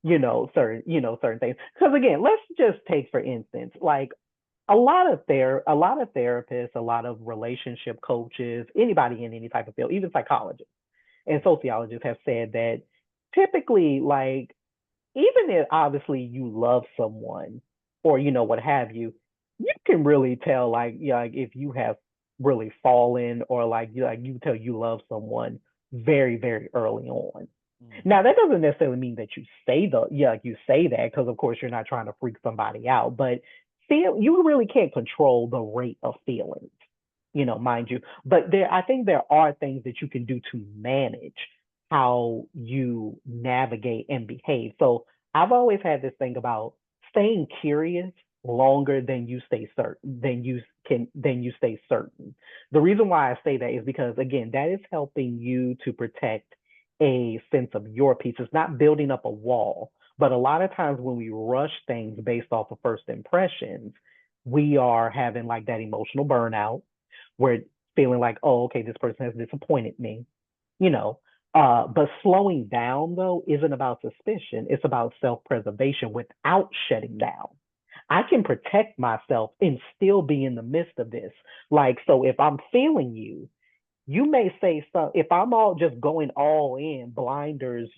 certain things. Because again, let's just take for instance, like a lot of therapists, a lot of relationship coaches, anybody in any type of field, even psychologists and sociologists have said that typically, like, even if obviously you love someone or what have you, you can really tell, like, like if you have really fallen or like you tell you love someone very, very early on. Now that doesn't necessarily mean that you say the yeah you say that because of course you're not trying to freak somebody out, but feel you really can't control the rate of feelings, mind you. But I think there are things that you can do to manage how you navigate and behave. So I've always had this thing about staying curious longer than you stay certain than you stay certain. The reason why I say that is because again, that is helping you to protect a sense of your piece. It's not building up a wall. But a lot of times when we rush things based off of first impressions, we are having like that emotional burnout. We're feeling like, oh, okay, this person has disappointed me, you know. But slowing down though isn't about suspicion. It's about self-preservation without shutting down. I can protect myself and still be in the midst of this. Like, so if I'm feeling you, you may say something. If I'm all just going all in, blinders,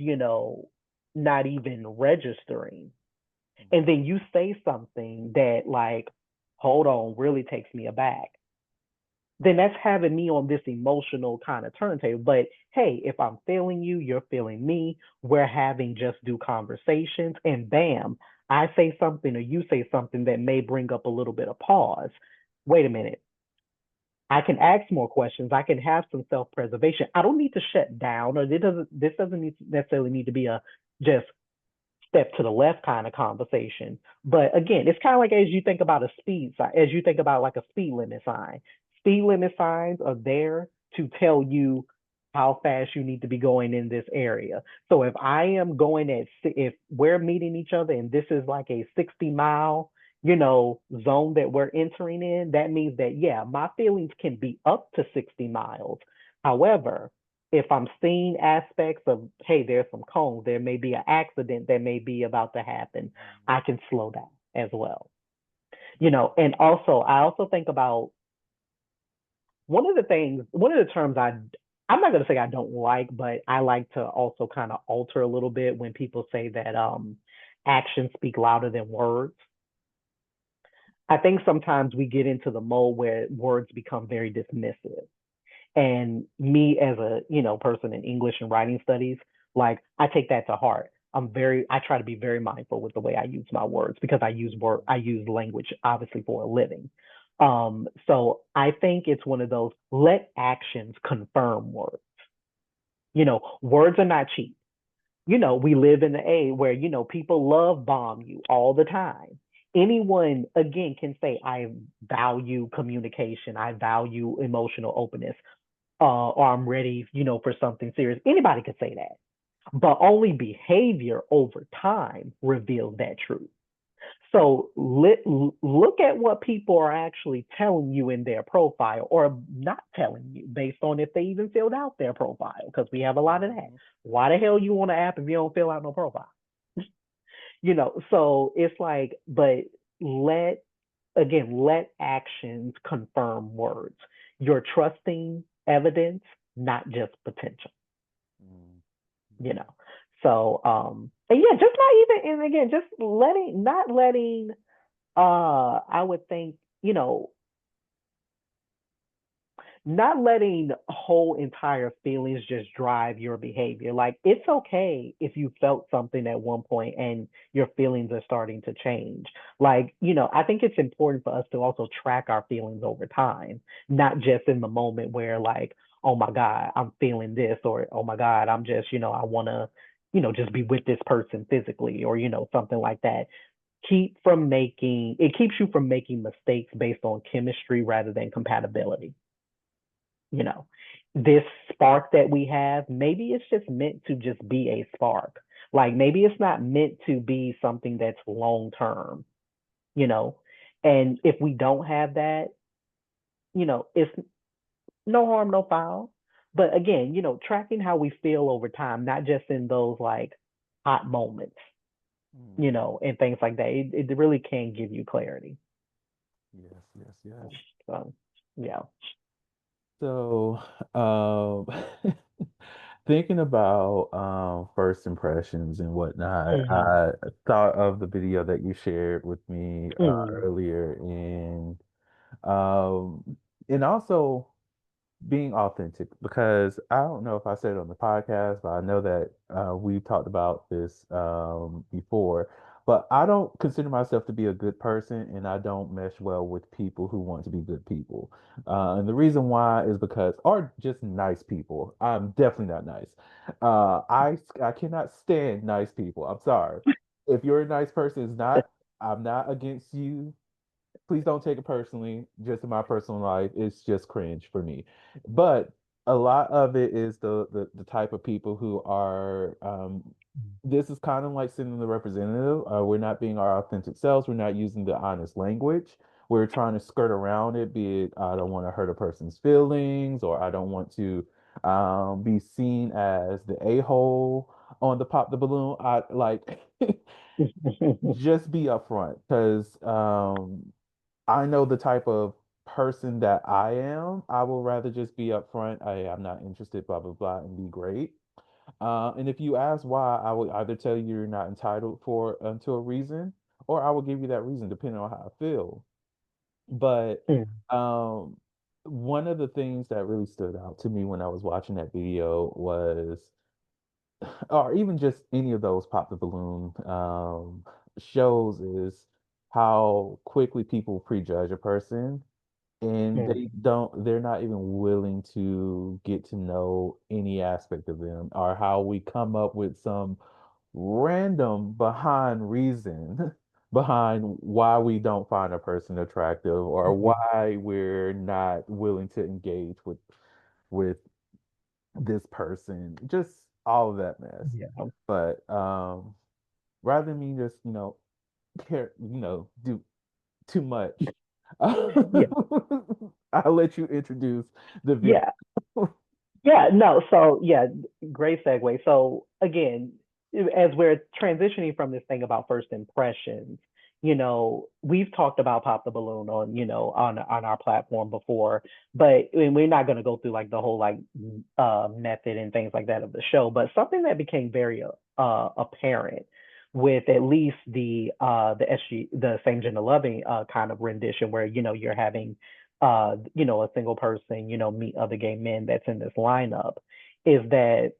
not even registering, and then you say something that, like, hold on, really takes me aback, then that's having me on this emotional kind of turntable. But hey, if I'm feeling you, you're feeling me, we're having just do conversations, and bam, I say something or you say something that may bring up a little bit of pause. Wait a minute. I can ask more questions. I can have some self-preservation. I don't need to shut down, or this doesn't necessarily need to be a just step to the left kind of conversation. But again, it's kind of like as you think about a speed sign, as you think about like a speed limit sign. Speed limit signs are there to tell you how fast you need to be going in this area. So if I am going if we're meeting each other and this is like a 60 mile, zone that we're entering in, that means that, yeah, my feelings can be up to 60 miles. However, if I'm seeing aspects of, hey, there's some cones, there may be an accident that may be about to happen, I can slow down as well. And also, I also think about one of the terms I'm not going to say I don't like, but I like to also kind of alter a little bit when people say that actions speak louder than words. I think sometimes we get into the mode where words become very dismissive. And me as a, person in English and writing studies, like I take that to heart. I try to be very mindful with the way I use my words because I use language obviously for a living. So I think it's one of those let actions confirm words. Words are not cheap. We live in the age where, people love bomb you all the time. Anyone, again, can say, I value communication, I value emotional openness, or I'm ready, for something serious. Anybody could say that. But only behavior over time reveals that truth. So look at what people are actually telling you in their profile or not telling you based on if they even filled out their profile, because we have a lot of that. Why the hell you want an app if you don't fill out no profile? So it's like, but let actions confirm words. You're trusting evidence, not just potential, Mm. you know. So and yeah, just not even, and again, just not letting I would think, not letting whole entire feelings just drive your behavior. Like it's okay if you felt something at one point and your feelings are starting to change. Like, I think it's important for us to also track our feelings over time, not just in the moment where like, oh my God, I'm feeling this, or oh my God, I'm just, I want to, just be with this person physically, or, something like that. It keeps you from making mistakes based on chemistry rather than compatibility. you know this spark that we have, maybe it's just meant to just be a spark. Like maybe it's not meant to be something that's long term. you know and if we don't have that, it's no harm, no foul. But again, tracking how we feel over time, not just in those like hot moments, Mm. and things like that, it really can give you clarity. Yes, yes, yes. So yeah. So, thinking about first impressions and whatnot, Mm-hmm. I thought of the video that you shared with me Mm. earlier, um, and also. being authentic, because I don't know if I said it on the podcast, but I know that we've talked about this before. But I don't consider myself to be a good person, and I don't mesh well with people who want to be good people. And the reason why is because, are just nice people. I'm definitely not nice. I cannot stand nice people. I'm sorry. If you're a nice person, it's not. I'm not against you. Please don't take it personally. Just in my personal life, it's just cringe for me. But a lot of it is the type of people who are this is kind of like sending the representative. We're not being our authentic selves. We're not using the honest language. We're trying to skirt around it, be it I don't want to hurt a person's feelings, or I don't want to be seen as the a-hole on the pop the balloon. I like just be upfront, because I know the type of person that I am. I will rather just be upfront. I'm not interested, blah, blah, blah, and be great. And if you ask why, I will either tell you you're not entitled for to a reason, or I will give you that reason depending on how I feel. But Mm, um, one of the things that really stood out to me when I was watching that video was, or even just any of those pop the balloon shows, is how quickly people prejudge a person, and mm, they're not even willing to get to know any aspect of them, or how we come up with some random behind reason behind why we don't find a person attractive, or mhm. why we're not willing to engage with this person, just all of that mess. Yeah. But rather than me just, care, do too much, Yeah. I'll let you introduce the video. Yeah. Yeah, no, so yeah, great segue. So again, as we're transitioning from this thing about first impressions, we've talked about Pop the Balloon on, on our platform before, but and we're not going to go through like the whole like method and things like that of the show, but something that became very apparent with at least the the same gender loving kind of rendition where you're having a single person, meet other gay men that's in this lineup, is that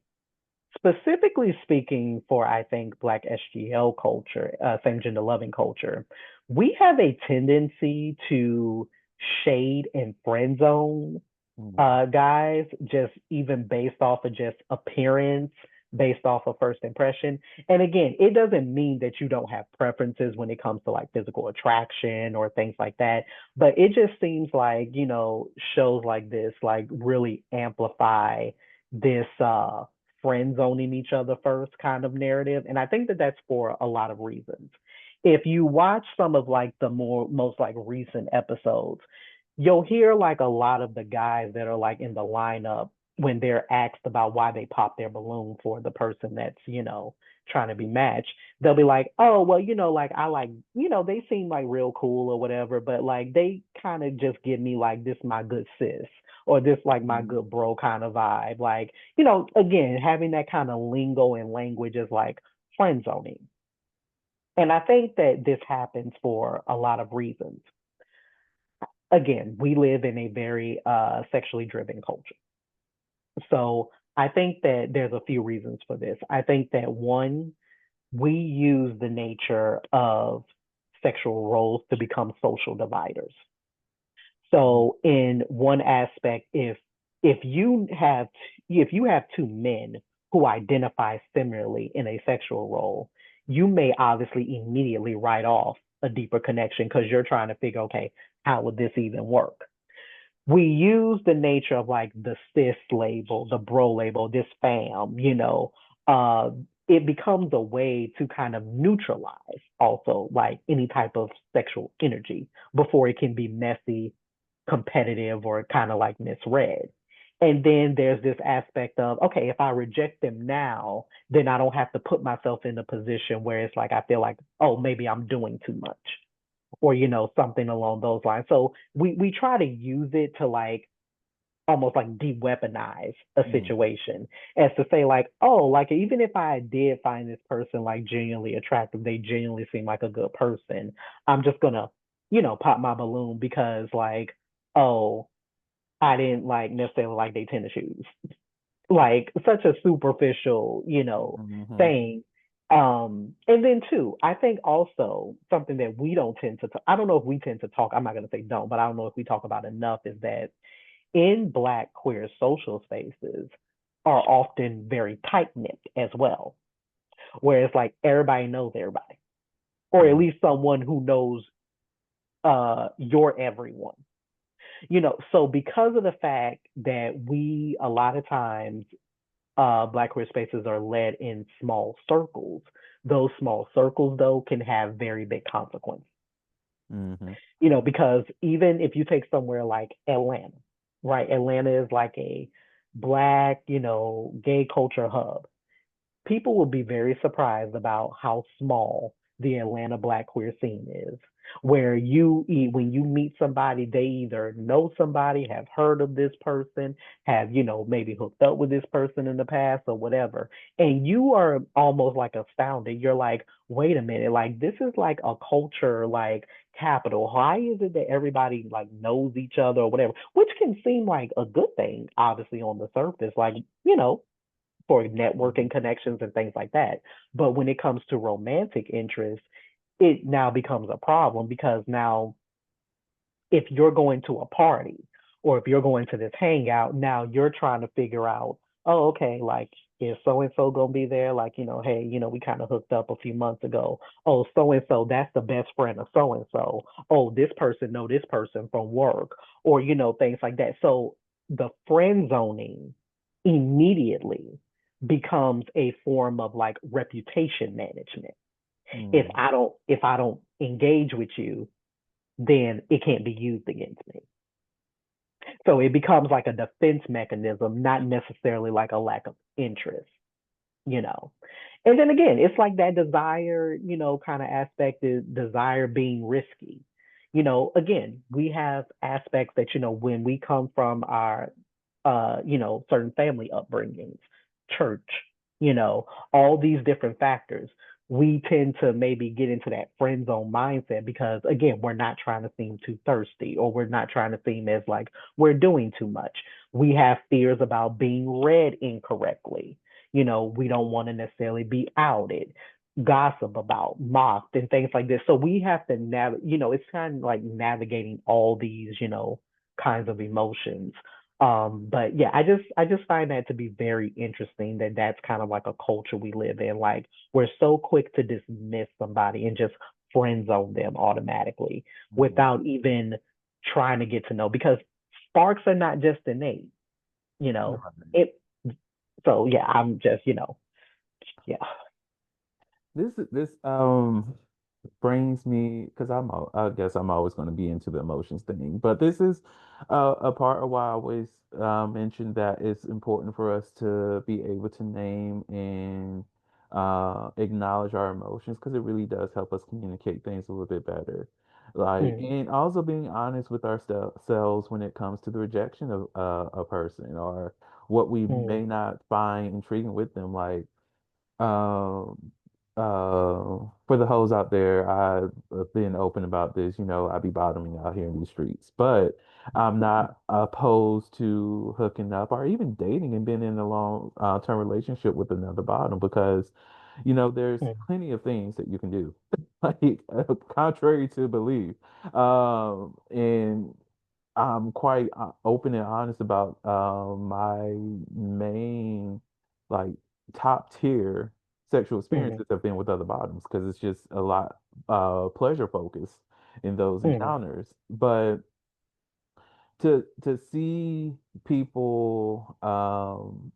specifically speaking for, I think, Black SGL culture, same gender loving culture, we have a tendency to shade and friend zone Mm, guys, just even based off of just appearance, based off of first impression. And again, it doesn't mean that you don't have preferences when it comes to like physical attraction or things like that. But it just seems like, shows like this like really amplify this friend zoning each other first kind of narrative. And I think that that's for a lot of reasons. If you watch some of like the most like recent episodes, you'll hear like a lot of the guys that are like in the lineup when they're asked about why they pop their balloon for the person that's, trying to be matched. They'll be like, oh, well, like I like, they seem like real cool or whatever, but like they kind of just give me like this my good sis or this like my mm, good bro kind of vibe. Like, again, having that kind of lingo and language is like friend zoning. And I think that this happens for a lot of reasons. Again, we live in a very sexually driven culture. So I think that there's a few reasons for this. I think that one, we use the nature of sexual roles to become social dividers. mm, So in one aspect, if you have two men who identify similarly in a sexual role, you may obviously immediately write off a deeper connection because you're trying to figure, okay, how would this even work? We use the nature of like the cis label, the bro label, this fam, uh, it becomes a way to kind of neutralize also like any type of sexual energy before it can be messy, competitive, or kind of like misread. And then there's this aspect of, okay, if I reject them now, then I don't have to put myself in a position where it's like I feel like, oh, maybe I'm doing too much or something along those lines. So we try to use it to like almost like de-weaponize a mm, situation as to say like, oh, like even if I did find this person like genuinely attractive, they genuinely seem like a good person, I'm just gonna pop my balloon because like, oh, I didn't like necessarily like their tennis shoes. Like such a superficial, Mm-hmm. thing. And then too, I think also something that we don't tend to I don't know if we tend to talk, I'm not gonna say don't, but I don't know if we talk about enough is that in Black queer social spaces are often very tight knit as well, where it's like everybody knows everybody, or at Mm-hmm. least someone who knows your everyone. So because of the fact that we a lot of times Black queer spaces are led in small circles, those small circles though can have very big consequences. Mm-hmm. Because even if you take somewhere like Atlanta, right? Atlanta is like a Black, gay culture hub. People will be very surprised about how small the Atlanta Black queer scene is. Where when you meet somebody, they either know somebody, have heard of this person, have, maybe hooked up with this person in the past or whatever. And you are almost like astounded. You're like, wait a minute, like this is like a culture like capital. Why is it that everybody like knows each other or whatever? Which can seem like a good thing, obviously, on the surface. Like, for networking connections and things like that. But when it comes to romantic interest, it now becomes a problem because now if you're going to a party or if you're going to this hangout, now you're trying to figure out, oh, okay, like is so and so gonna be there? Like, hey, we kind of hooked up a few months ago. Oh, so and so, that's the best friend of so and so. Oh, this person know this person from work, or things like that. So the friend zoning immediately becomes a form of like reputation management. Mm-hmm. If I don't engage with you, then it can't be used against me. So it becomes like a defense mechanism, not necessarily like a lack of interest, you know. And then again, it's like that desire, kind of aspect is desire being risky. Again, we have aspects that, when we come from our, certain family upbringings, church, all these different factors, we tend to maybe get into that friend zone mindset because, again, we're not trying to seem too thirsty or we're not trying to seem as like we're doing too much. We have fears about being read incorrectly. We don't want to necessarily be outed, gossip about, mocked, and things like this. So we have to it's kind of like navigating all these, kinds of emotions. But yeah, I just find that to be very interesting that that's kind of like a culture we live in. Like we're so quick to dismiss somebody and just friend zone them automatically Mm-hmm. without even trying to get to know because sparks are not just innate, you know. Right. It so yeah, I'm just, yeah. This brings me because I guess I'm always going to be into the emotions thing, but this is a part of why I always mention that it's important for us to be able to name and acknowledge our emotions because it really does help us communicate things a little bit better. Like, Mm, and also being honest with ourselves when it comes to the rejection of a person or what we mm, may not find intriguing with them. Like, um, for the hoes out there, I've been open about this. I be bottoming out here in these streets, but I'm not opposed to hooking up or even dating and being in a long term relationship with another bottom because, there's mm, plenty of things that you can do, like contrary to belief. And I'm quite open and honest about my main, like, top tier sexual mm, experiences have been with other bottoms because it's just a lot pleasure focused in those mm, encounters. But to see people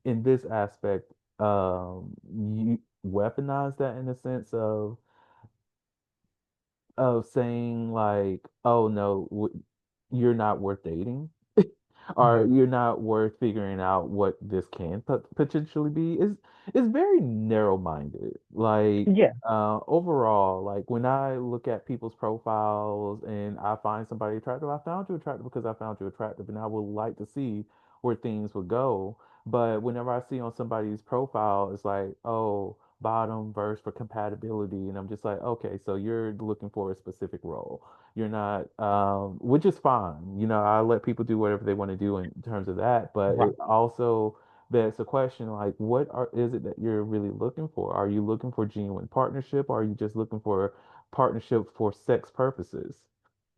in this aspect, you weaponize that in a sense of saying like, oh no, you're not worth dating, or mm. you're not worth figuring out what this can potentially be is very narrow-minded. Like Yeah. overall, like when I look at people's profiles and I find somebody attractive, I found you attractive because I found you attractive, and I would like to see where things would go. But whenever I see on somebody's profile, it's like, oh, bottom verse for compatibility, and I'm just like, okay, so you're looking for a specific role. You're not, which is fine. I let people do whatever they want to do in terms of that, but Right. it also begs a question like, is it that you're really looking for? Are you looking for genuine partnership, or are you just looking for partnership for sex purposes?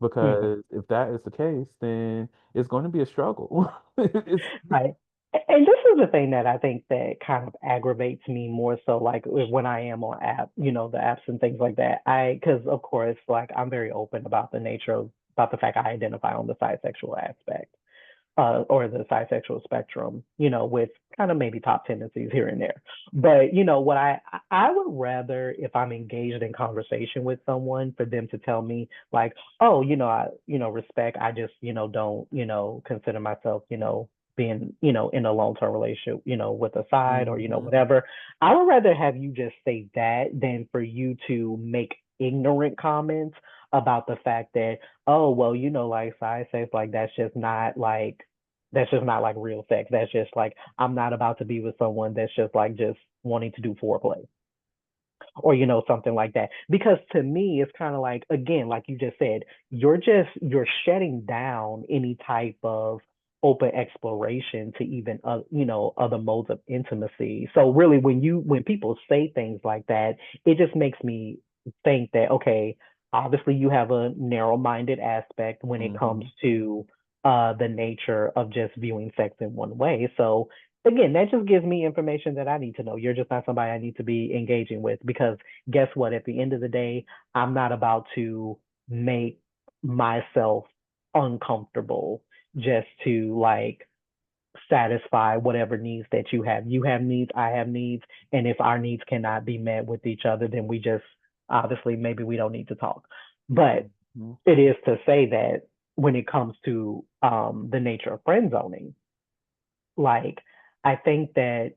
Mhm. Because if that is the case, then it's going to be a struggle. It's Right. And this is the thing that I think that kind of aggravates me more so, like when I am on the apps and things like that. Because of course, like I'm very open about the nature of, about the fact I identify on the bisexual aspect, or the bisexual spectrum, with kind of maybe top tendencies here and there. But what I would rather, if I'm engaged in conversation with someone, for them to tell me like, oh, I respect. I just don't consider myself being in a long term relationship with a side, or hmm whatever. I would rather have you just say that than for you to make ignorant comments about the fact that, oh, well, like side sex, like that's just not like real sex. That's just like, I'm not about to be with someone that's just like just wanting to do foreplay, or something like that. Because to me it's kind of like, again, like you just said, you're shutting down any type of open exploration to even other modes of intimacy. So really, when people say things like that, it just makes me think that, okay, obviously you have a narrow-minded aspect when it comes hmm to the nature of just viewing sex in one way. So again, that just gives me information that I need to know. You're just not somebody I need to be engaging with, because guess what? At the end of the day, I'm not about to make myself uncomfortable just to like satisfy whatever needs that you have. You have needs, I have needs, and if our needs cannot be met with each other, then we just, obviously, maybe we don't need to talk. But hmm it is to say that when it comes to the nature of friend zoning, like, I think that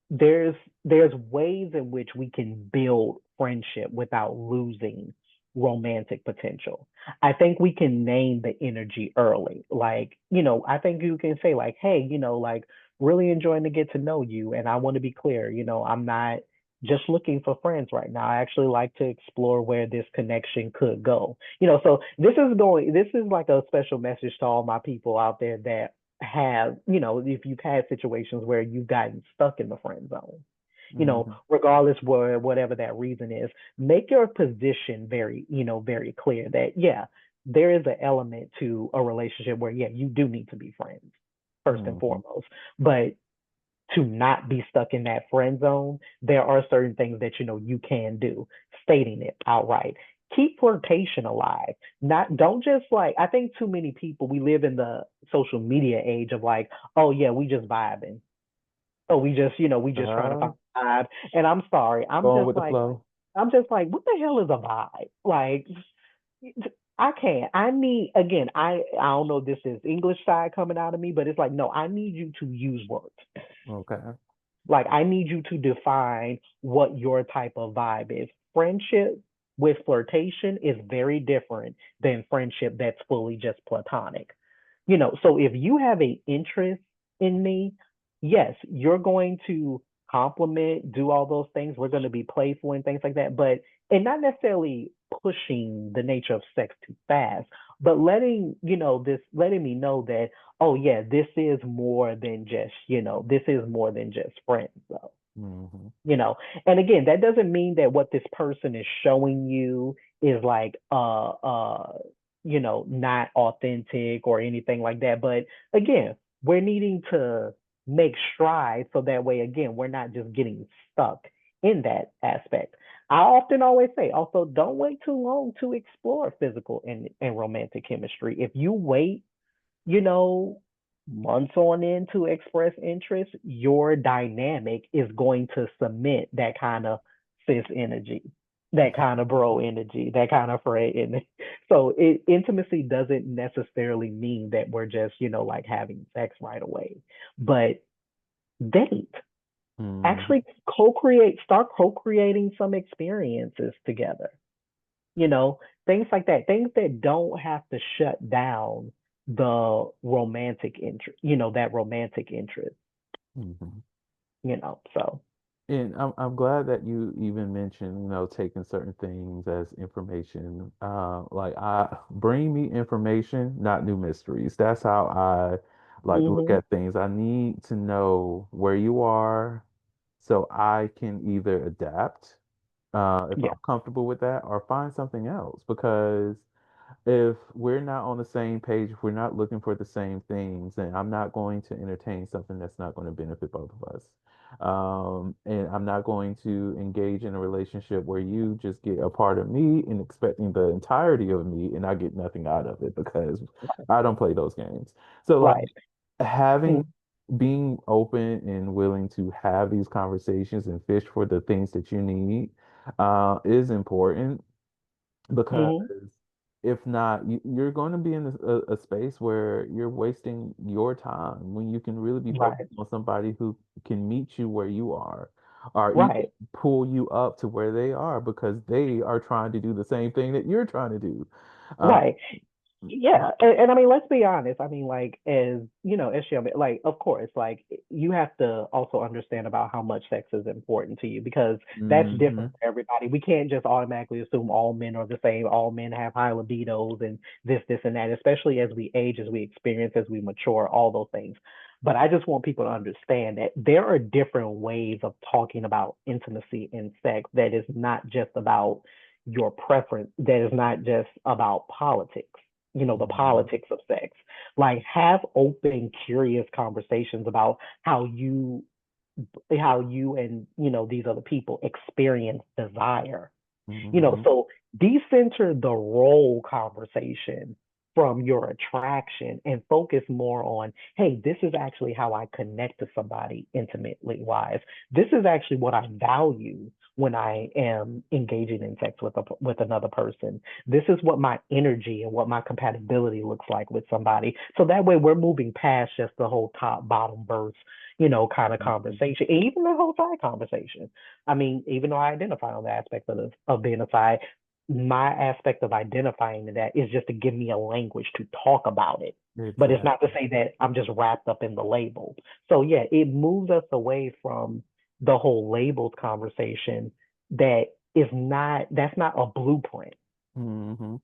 there's there's ways in which we can build friendship without losing romantic potential. I think we can name the energy early. Like, I think you can say like, hey, like, really enjoying to get to know you, and I want to be clear, I'm not just looking for friends right now. I actually like to explore where this connection could go. So this is like a special message to all my people out there that have, if you've had situations where you've gotten stuck in the friend zone, hmm regardless where whatever that reason is, make your position very, very clear that, yeah, there is an element to a relationship where, yeah, you do need to be friends first and hmm foremost. But to not be stuck in that friend zone, there are certain things that you can do, stating it outright. Keep flirtation alive. Not Don't just like, I think too many people, we live in the social media age of like, oh yeah, we just vibing. Oh, we just trying to Uh, find a vibe. And I'm sorry, going with the flow. what the hell is a vibe? Like, I can't. I need, again, I don't know if this is English side coming out of me, but it's like, no, I need you to use words. Okay. Like, I need you to define what your type of vibe is. Friendship with flirtation is very different than friendship that's fully just platonic. So if you have an interest in me, yes, you're going to compliment, do all those things. We're going to be playful and things like that, but and not necessarily pushing the nature of sex too fast, but letting me know that, oh yeah, this is more than just friends though. hmm you know and again, that doesn't mean that what this person is showing you is like not authentic or anything like that. But again, we're needing to make strides so that way, again, we're not just getting stuck in that aspect. I often always say also, don't wait too long to explore physical and romantic chemistry. If you wait, you know, months on end to express interest, your dynamic is going to cement that kind of cis energy, that kind of bro energy, that kind of fray energy. So intimacy doesn't necessarily mean that we're just, like having sex right away, but date. hmm Actually start co-creating some experiences together, you know, things like that, things that don't have to shut down the romantic interest, that romantic interest, hmm so. And I'm glad that you even mentioned, taking certain things as information. Like I bring me information, not new mysteries. That's how I like look Hmm. at things. I need to know where you are so I can either adapt, if Yeah. I'm comfortable with that, or find something else. Because if we're not on the same page, if we're not looking for the same things, then I'm not going to entertain something that's not going to benefit both of us. And I'm not going to engage in a relationship where you just get a part of me and expecting the entirety of me, and I get nothing out of it because I don't play those games. So, like, Right. having Mm. being open and willing to have these conversations and fish for the things that you need is important because Hmm. if not, you're going to be in a space where you're wasting your time when you can really be Right. focused on somebody who can meet you where you are or even Right. pull you up to where they are because they are trying to do the same thing that you're trying to do. Uh, Right. Yeah, and I mean, let's be honest. I mean, like, as you know, as Shelby, like, of course, like, you have to also understand about how much sex is important to you because that's different hmm for everybody. We can't just automatically assume all men are the same. All men have high libidos and this, and that. Especially as we age, as we experience, as we mature, all those things. But I just want people to understand that there are different ways of talking about intimacy and sex that is not just about your preference. That is not just about politics, the hmm politics of sex. Like, have open, curious conversations about how you and these other people experience desire. hmm So decenter the role conversation from your attraction and focus more on, hey, this is actually how I connect to somebody intimately wise. This is actually what I value when I am engaging in sex with another person. This is what my energy and what my compatibility looks like with somebody. So that way we're moving past just the whole top bottom verse, kind of conversation, and even the whole side conversation. I mean, even though I identify on the aspect of being a side, my aspect of identifying in that is just to give me a language to talk about it. But it's not to Exactly. say that I'm just wrapped up in the label. So yeah, it moves us away from the whole labels conversation that that's not a blueprint. hmm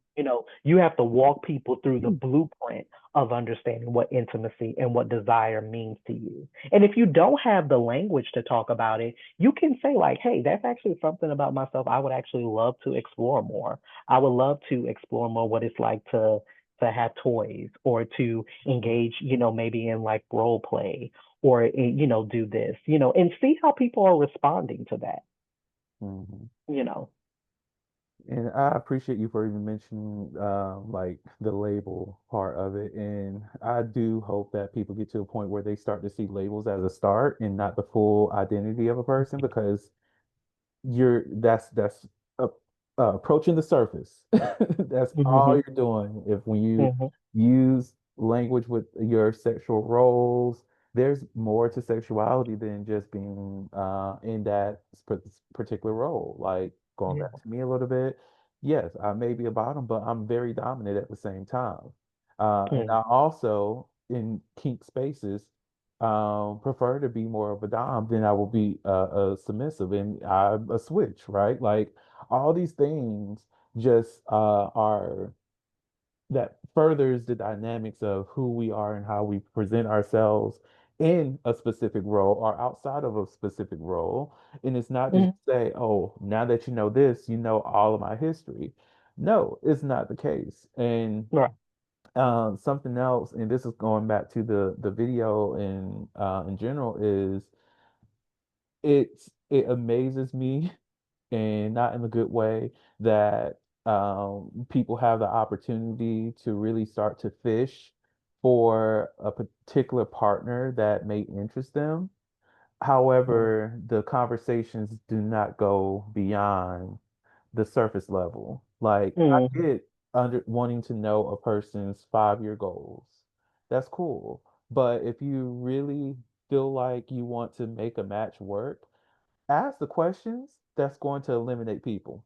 You have to walk people through the blueprint of understanding what intimacy and what desire means to you. And if you don't have the language to talk about it, you can say, like, hey, that's actually something about myself I would actually love to explore more. I would love to explore more what it's like to have toys or to engage, maybe in like role play or do this, and see how people are responding to that, hmm you know. And I appreciate you for even mentioning like the label part of it. And I do hope that people get to a point where they start to see labels as a start and not the full identity of a person because that's uh, approaching the surface. That's all Hmm. you're doing. If when you Hmm. use language with your sexual roles, there's more to sexuality than just being in that particular role. Like going Yeah. back to me a little bit, yes, I may be a bottom, but I'm very dominant at the same time. And Mm. I also in kink spaces prefer to be more of a dom than I will be a submissive, and I'm a switch, right? Like all these things just are that furthers the dynamics of who we are and how we present ourselves in a specific role or outside of a specific role. And it's not just Mm. to say, oh, now that you know this, you know all of my history. No, it's not the case. And Right. something else, and this is going back to the video in general, is it amazes me, and not in a good way, that people have the opportunity to really start to fish for a particular partner that may interest them. Mm. However, the conversations do not go beyond the surface level. Like I Mm. get under wanting to know a person's 5-year goals. That's cool. But if you really feel like you want to make a match work, ask the questions that's going to eliminate people.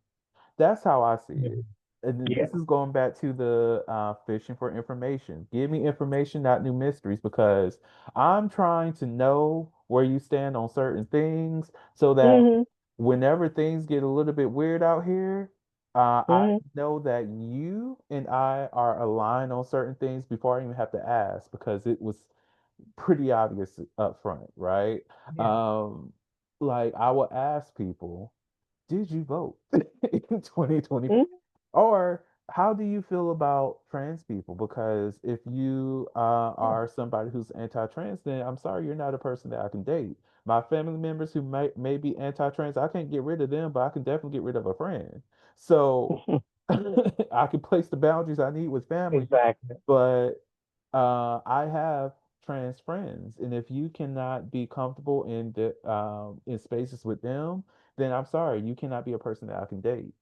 That's how I see it. Mm. And Yeah. this is going back to the fishing for information. Give me information, not new mysteries, because I'm trying to know where you stand on certain things so that Mhm. whenever things get a little bit weird out here, I Mhm. know that you and I are aligned on certain things before I even have to ask because it was pretty obvious up front, right? Yeah. Um, like I will ask people, did you vote in 2020? Mhm. Or how do you feel about trans people? Because if you Yeah. are somebody who's anti-trans, then I'm sorry, you're not a person that I can date. My family members who may be anti-trans, I can't get rid of them, but I can definitely get rid of a friend. So I can place the boundaries I need with family, Exactly. but I have trans friends, and if you cannot be comfortable in spaces with them, then I'm sorry, you cannot be a person that I can date.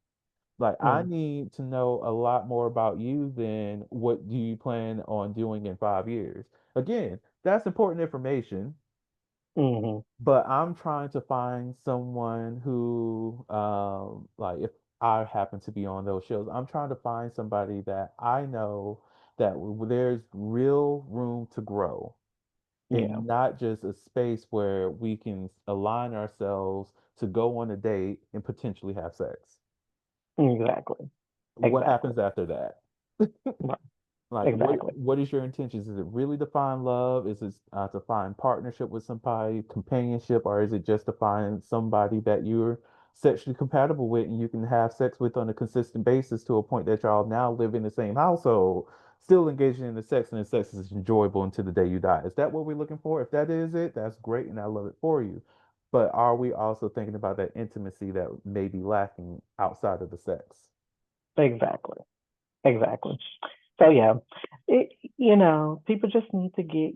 Like I Mm. need to know a lot more about you than what do you plan on doing in 5 years. Again, that's important information, Mhm. but I'm trying to find someone who, like if I happen to be on those shows, I'm trying to find somebody that I know that there's real room to grow Yeah. and not just a space where we can align ourselves to go on a date and potentially have sex. Exactly. What Exactly. happens after that? Right. Like, Exactly. what is your intentions? Is it really to find love? Is it to find partnership with somebody, companionship, or is it just to find somebody that you're sexually compatible with and you can have sex with on a consistent basis to a point that y'all now live in the same household, still engaging in the sex, and the sex is enjoyable until the day you die? Is that what we're looking for? If that is it, that's great, and I love it for you. But are we also thinking about that intimacy that may be lacking outside of the sex? Exactly. Exactly. So yeah, it, people just need to get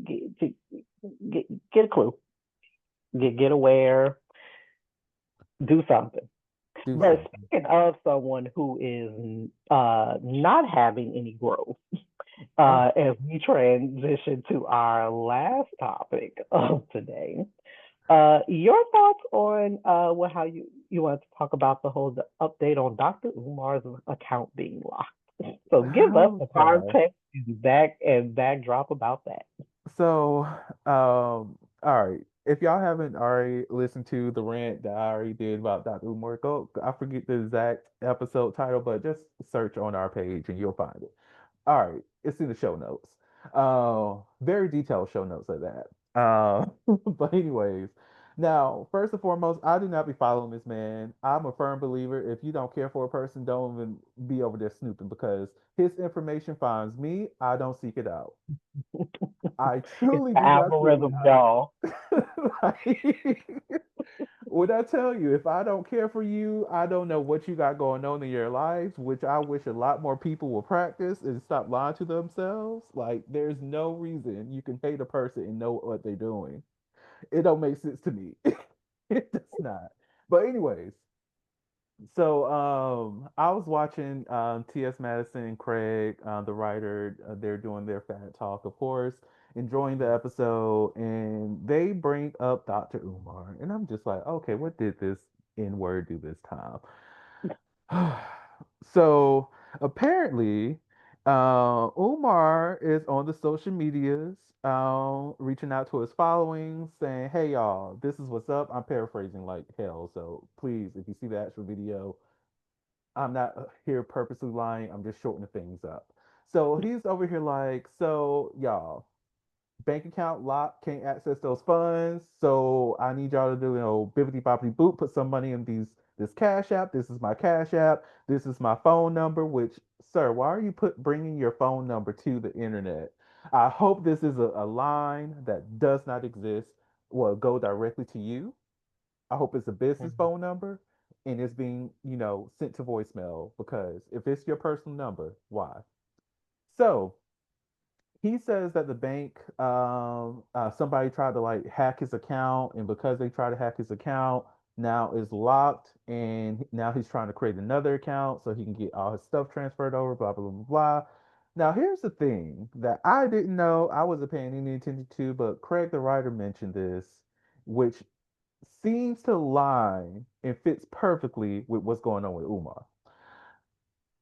a clue, get aware, do something. Do But something. speaking of someone who is not having any growth, Oh, as we transition to our last topic of today, your thoughts on how you want to talk about the update on Dr. Umar's account being locked. So give us the okay. context and backdrop about that. So, all right. If y'all haven't already listened to the rant that I already did about Dr. Umar, go, I forget the exact episode title, but just search on our page and you'll find it. All right, it's in the show notes. Very detailed show notes of that. But anyways, now first and foremost, I do not be following this man. I'm a firm believer. If you don't care for a person, don't even be over there snooping because his information finds me. I don't seek it out. I It's truly the do not seek it algorithm, out. y'all. Like, what I tell you, if I don't care for you, I don't know what you got going on in your lives, which I wish a lot more people will practice and stop lying to themselves. Like, there's no reason you can hate a person and know what they're doing. It don't make sense to me. It does not. But anyways, so I was watching T.S. Madison and Craig, the writer. They're doing their Fat Talk, of course, enjoying the episode, and they bring up Dr. Umar, and I'm just like, okay, what did this N word do this time? So apparently, Umar is on the social medias, reaching out to his following, saying, "Hey y'all, this is what's up." I'm paraphrasing like hell, so please, if you see the actual video, I'm not here purposely lying. I'm just shortening things up. So he's over here like, so y'all, bank account locked, can't access those funds. So I need y'all to do, bibbity boppity boop, put some money in this cash app. This is my cash app. This is my phone number. Which, sir, why are you bringing your phone number to the internet? I hope this is a line that does not exist. Will go directly to you. I hope it's a business Mhm. phone number and it's being, sent to voicemail because if it's your personal number, why? So he says that the bank, somebody tried to like hack his account, and because they tried to hack his account, now is locked, and now he's trying to create another account so he can get all his stuff transferred over, blah blah blah blah. Now here's the thing that I didn't know, I wasn't paying any attention to, but Craig the writer mentioned this, which seems to line and fits perfectly with what's going on with Umar.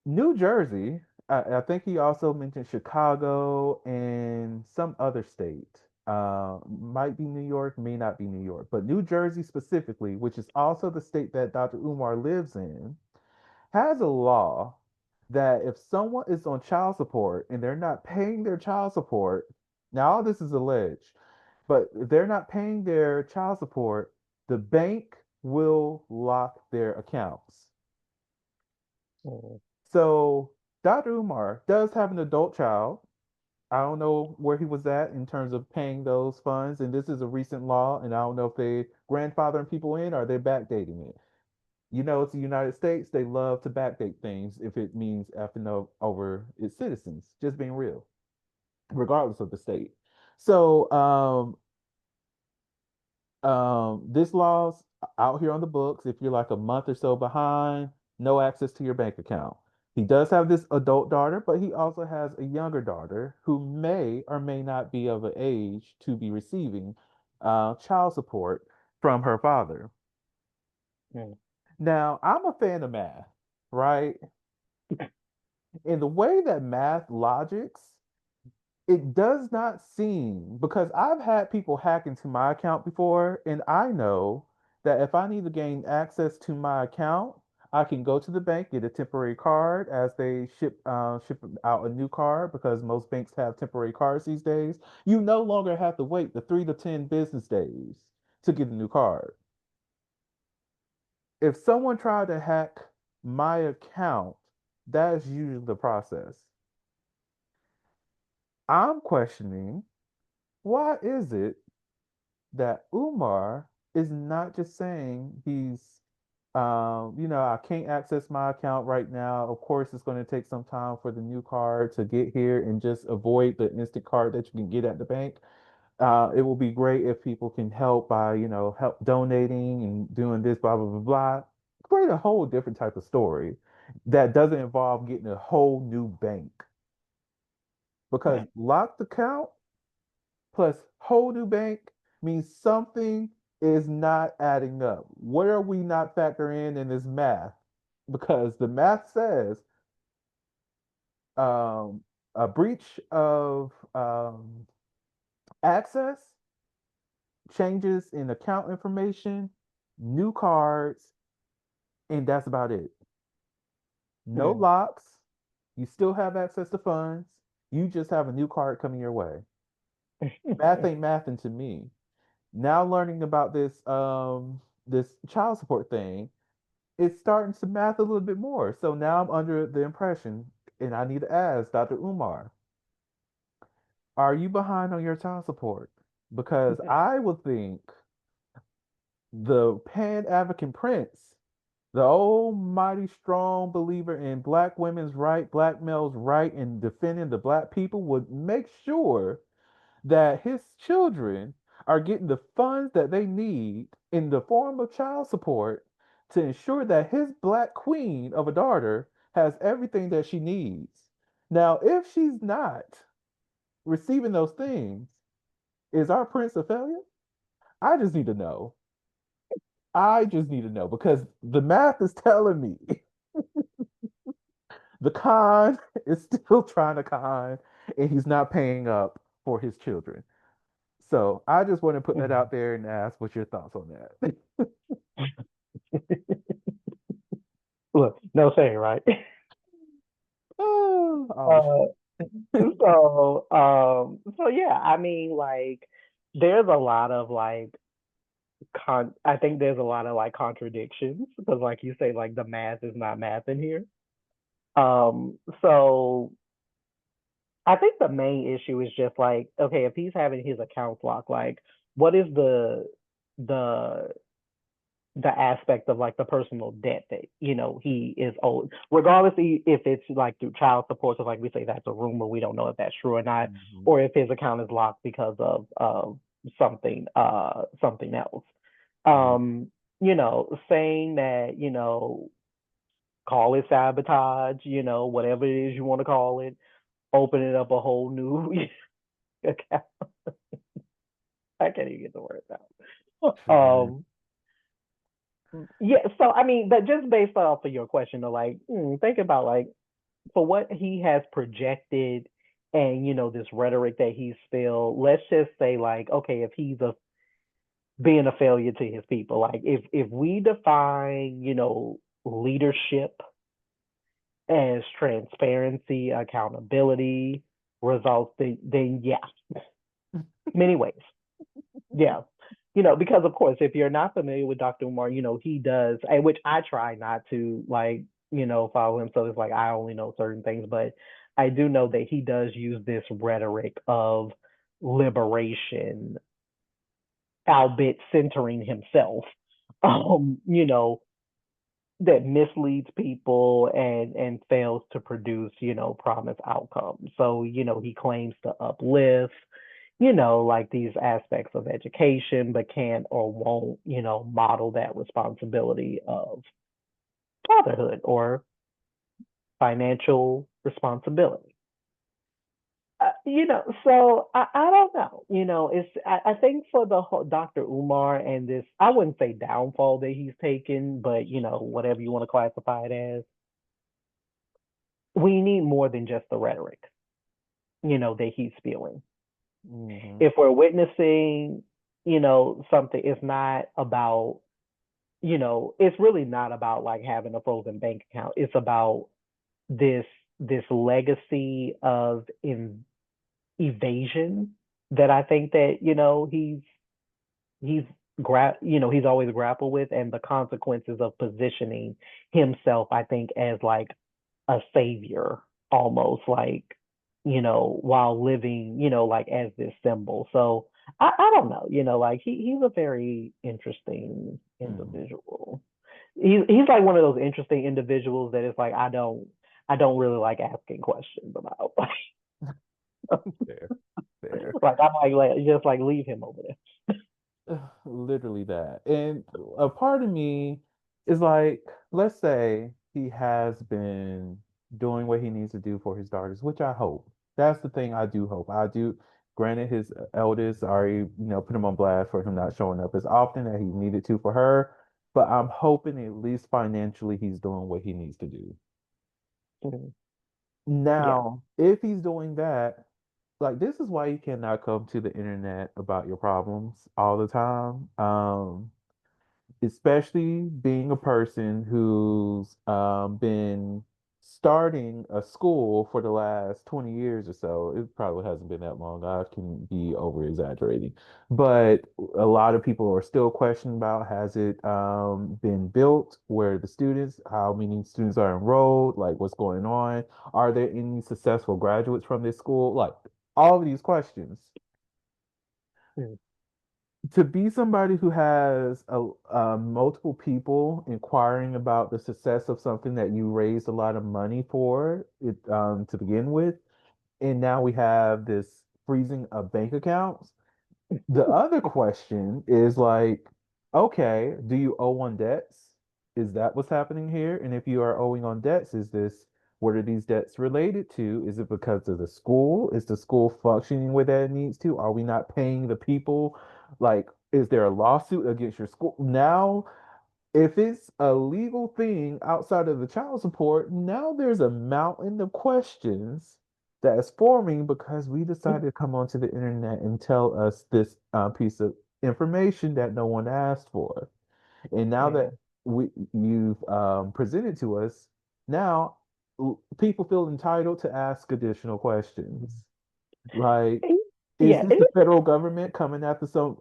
New Jersey, I think he also mentioned Chicago and some other state. Might be New York, may not be New York, but New Jersey specifically, which is also the state that Dr. Umar lives in, has a law that if someone is on child support and they're not paying their child support, now all this is alleged, but if they're not paying their child support, the bank will lock their accounts. Mm. So Dr. Umar does have an adult child. I don't know where he was at in terms of paying those funds, and this is a recent law, and I don't know if they grandfathering people in or they're backdating it. You know, it's the United States. They love to backdate things if it means effing over its citizens. Just being real, regardless of the state. So, this law's out here on the books. If you're like a month or so behind, no access to your bank account. He does have this adult daughter, but he also has a younger daughter who may or may not be of an age to be receiving child support from her father. Mm. Now, I'm a fan of math, right? In the way that math logics, it does not seem because I've had people hack into my account before, and I know that if I need to gain access to my account, I can go to the bank, get a temporary card as they ship out a new card because most banks have temporary cards these days. You no longer have to wait the 3 to 10 business days to get a new card. If someone tried to hack my account, that is usually the process. I'm questioning why is it that Umar is not just saying I can't access my account right now. Of course, it's going to take some time for the new card to get here and just avoid the instant card that you can get at the bank. It will be great if people can help by, help donating and doing this, blah, blah, blah, blah. Create a whole different type of story that doesn't involve getting a whole new bank. Because locked account plus whole new bank means something is not adding up. What are we not factoring in this math? Because the math says um, a breach of access, changes in account information, new cards, and that's about it. No Mm. locks. You still have access to funds. You just have a new card coming your way. Math ain't mathing to me. Now learning about this child support thing, it's starting to math a little bit more. So now I'm under the impression, and I need to ask Dr. Umar, are you behind on your child support? Because I would think the Pan African Prince, the almighty strong believer in black women's right, black males' right, and defending the black people would make sure that his children are getting the funds that they need in the form of child support to ensure that his black queen of a daughter has everything that she needs. Now, if she's not receiving those things, is our prince a failure? I just need to know. I just need to know because the math is telling me the con is still trying to con and he's not paying up for his children. So I just want to put that out there and ask what's your thoughts on that. Look, no saying, right? Oh, Uh, so yeah, I mean, like, there's a lot of like I think there's a lot of like contradictions because, like you say, like the math is not math in here. So I think the main issue is just like, okay, if he's having his accounts locked, like, what is the the aspect of like the personal debt that he is owed, regardless if it's like through child support. So like we say that's a rumor, we don't know if that's true or not, mhm, or if his account is locked because of something else. mhm. Saying that call it sabotage, whatever it is you want to call it, opening up a whole new account. I can't even get the words out. True. Yeah, so I mean, but just based off of your question, like, think about like for what he has projected and this rhetoric that he's still, let's just say, like, okay, if he's a being a failure to his people, like if we define leadership as transparency, accountability, results, then yeah, many ways. Yeah. Because of course, if you're not familiar with Dr. Umar, he does, and which I try not to like, follow him. So it's like I only know certain things, but I do know that he does use this rhetoric of liberation, albeit centering himself. Um, you know, that misleads people and fails to produce promised outcomes. So he claims to uplift like these aspects of education, but can't or won't model that responsibility of fatherhood or financial responsibility. So I don't know. It's I think for the whole Dr. Umar and this, I wouldn't say downfall that he's taken, but whatever you want to classify it as, we need more than just the rhetoric, that he's spewing. Hmm. If we're witnessing, something, it's not about, it's really not about like having a frozen bank account. It's about this this legacy of evasion that I think that he's he's always grappled with, and the consequences of positioning himself, I think, as like a savior, almost like while living like as this symbol. So I don't know, like he's a very interesting Hmm. individual. He's like one of those interesting individuals that is like I don't really like asking questions about. Fair, fair. Like I might like just like leave him over there. Literally that. And a part of me is like, let's say he has been doing what he needs to do for his daughters, which I hope. That's the thing I do hope. I do, granted, his eldest already, put him on blast for him not showing up as often as he needed to for her. But I'm hoping at least financially he's doing what he needs to do. Mhm. Yeah. Now, if he's doing that, like this is why you cannot come to the internet about your problems all the time. Especially being a person who's been starting a school for the last 20 years or so. It probably hasn't been that long. I can be over exaggerating. But a lot of people are still questioning about has it been built? Where are the students? How many students are enrolled? Like what's going on? Are there any successful graduates from this school? Like all of these questions Mhm. to be somebody who has multiple people inquiring about the success of something that you raised a lot of money for it to begin with, and now we have this freezing of bank accounts. The other question is like, okay, do you owe on debts? Is that what's happening here? And if you are owing on debts, what are these debts related to? Is it because of the school? Is the school functioning where that it needs to? Are we not paying the people? Like, is there a lawsuit against your school? Now, if it's a legal thing outside of the child support, now there's a mountain of questions that is forming because we decided to come onto the internet and tell us this piece of information that no one asked for. And now Yeah. that you've presented to us, now people feel entitled to ask additional questions. Like, is Yeah. this the federal government coming after some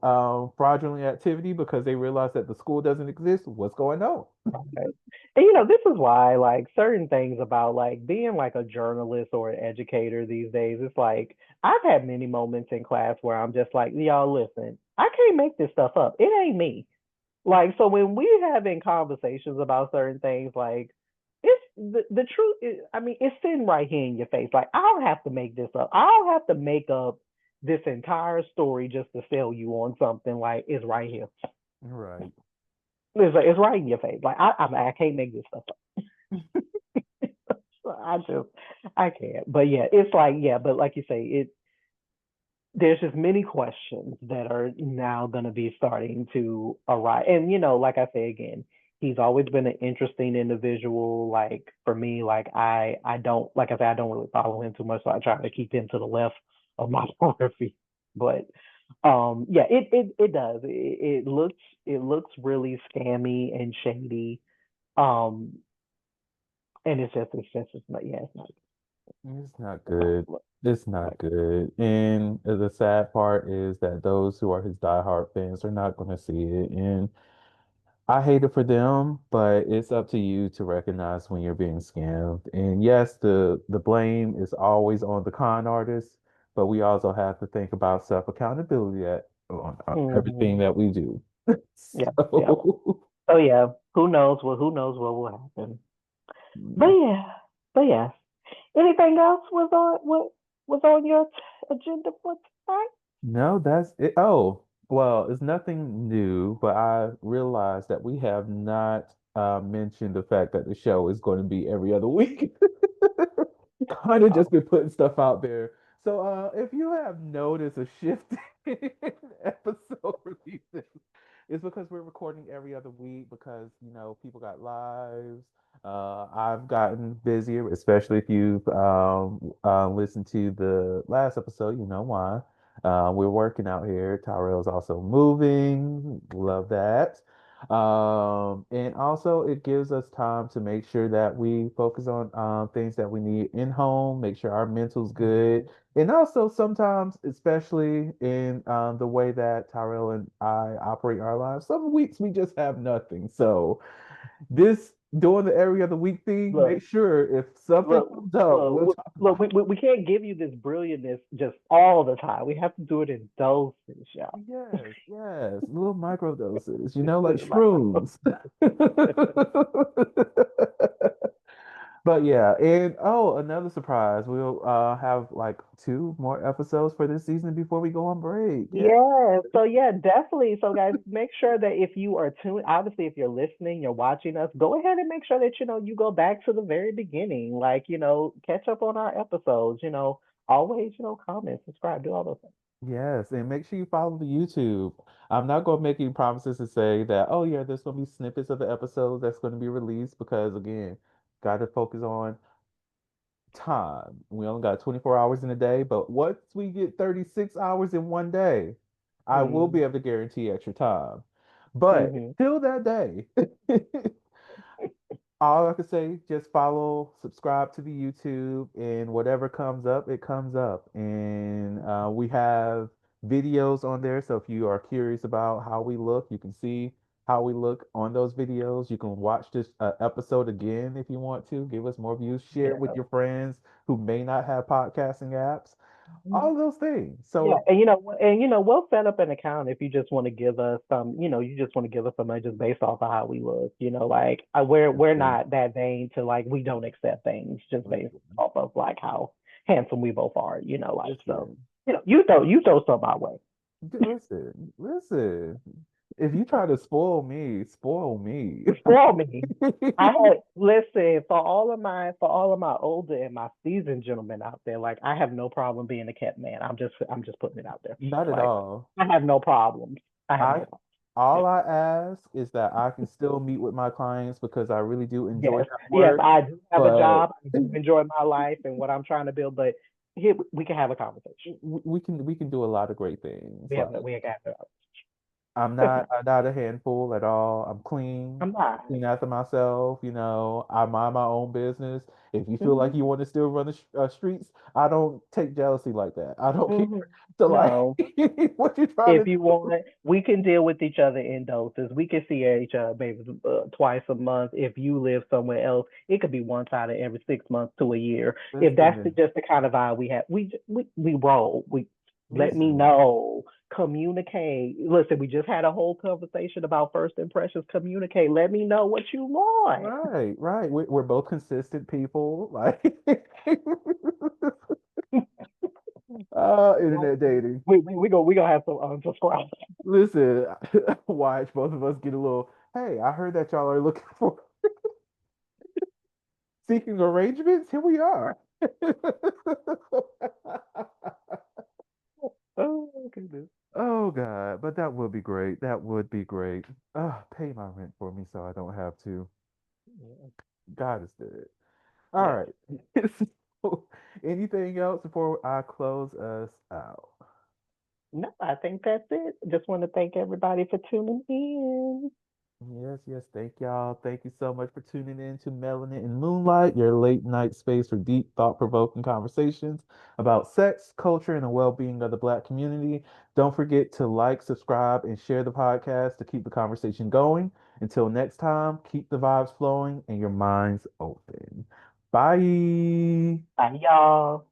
fraudulent activity because they realize that the school doesn't exist? What's going on? Right. And this is why like certain things about like being like a journalist or an educator these days, it's like I've had many moments in class where I'm just like, y'all listen, I can't make this stuff up. It ain't me. Like so when we having conversations about certain things, like it's the truth is, I mean, it's sitting right here in your face. Like I don't have to make this up. I don't have to make up this entire story just to sell you on something. Like it's right here. Right. It's right in your face. Like I can't make this stuff up. I just I can't. But yeah, it's like yeah. But like you say, there's just many questions that are now going to be starting to arise. And like I say again, he's always been an interesting individual. Like for me, like I don't like I said, I don't really follow him too much, so I try to keep him to the left of my photography. But yeah, it does. It looks really scammy and shady. Um and it's not yeah, it's not It's not good. look It's not like good. And the sad part is that those who are his diehard fans are not going to see it. And I hate it for them, but it's up to you to recognize when you're being scammed. And yes, the blame is always on the con artist, but we also have to think about self accountability at on everything hmm that we do. yeah, yeah. So, So yeah, who knows what will happen. But mm, yeah, but yeah. Anything else was on your agenda for tonight? no, that's it. Oh, well, it's nothing new, but I realized that we have not mentioned the fact that the show is going to be every other week. Kind of just Oh, been putting stuff out there. So, if you have noticed a shift in episode releases, it's because we're recording every other week because, people got lives. I've gotten busier, especially if you've listened to the last episode, you know why. We're working out here. Tyrell's also moving. Love that. And also it gives us time to make sure that we focus on things that we need in home, make sure our mental's good. mhm. And also sometimes, especially in the way that Tyrell and I operate our lives, some weeks we just have nothing. So this doing the every other week thing, Look, make sure if something look, comes up, we'll talk look. about We can't give you this brilliantness just all the time. We have to do it in doses, it. y'all. Yes, yes, little micro doses, like Like, shrooms. But yeah, and oh, another surprise. We'll have like two more episodes for this season before we go on break. Yeah. yeah, so yeah, definitely. So guys, make sure that if you are tuned, obviously if you're listening, you're watching us, go ahead and make sure that you go back to the very beginning. Like, catch up on our episodes, always, comment, subscribe, do all those things. Yes, and make sure you follow the YouTube. I'm not going to make any promises to say that, oh yeah, there's going to be snippets of the episodes that's going to be released because again, got to focus on time. We only got 24 hours in a day, but once we get 36 hours in one day, I will Mm-hmm. be able to guarantee extra time. But Mm-hmm. till that day, all I can say, just follow, subscribe to the YouTube, and whatever comes up, it comes up. And we have videos on there. So if you are curious about how we look, you can see how we look on those videos. You can watch this episode again if you want to. Give us more views. Share it with Yeah. your friends who may not have podcasting apps. All of those things. Yeah, So we'll set up an account if you just want to give us some, you just want to give us some money just based off of how we look. Like we're listen, not that vain to like we don't accept things just based listen, off of like how handsome we both are. Like so. listen. You throw some our way. Listen. If you try to spoil me, spoil me. Spoil me. I had listen for all of my older and my seasoned gentlemen out there. Like I have no problem being a kept man. I'm just putting it out there. Not at Like all. I have no problems. I have no I problems. all Yeah. I ask is that I can still meet with my clients because I really do enjoy Yes, that yes, work. I do have a But job. I do enjoy my life and what I'm trying to build. But here we can have a conversation. we can do a lot of great things. Like We can have I'm not a handful at all. I'm I'm not. clean after myself. I mind my own business. If you feel like Hmm. you want to still run the streets, I don't take jealousy like that. I don't care. Hmm. So like, No, what you trying to if you want, we can deal with each other in doses. We can see each other maybe twice a month. If you live somewhere else, it could be once out of every 6 months to a year. If that's listen, just the kind of vibe we have, we roll. We let me listen. know. Communicate. Listen, we just had a whole conversation about first impressions. Communicate. Let me know what you want. Right, right. We're both consistent people. Like, internet dating. We gonna have some unsubscribe. Listen, watch both of us get a little. Hey, I heard that y'all are looking for seeking arrangements. Here we are. Oh goodness. Oh God, but that would be great. That would be great. Pay my rent for me so I don't have to. Yeah. God is good. All Yes. right. So, anything else before I close us out? No, I think that's it. Just want to thank everybody for tuning in. Yes, yes. Thank y'all. Thank you so much for tuning in to Melanin and Moonlight, your late night space for deep, thought provoking conversations about sex, culture, and the well being of the Black community. Don't forget to like, subscribe, and share the podcast to keep the conversation going. Until next time, keep the vibes flowing and your minds open. Bye. Bye, y'all.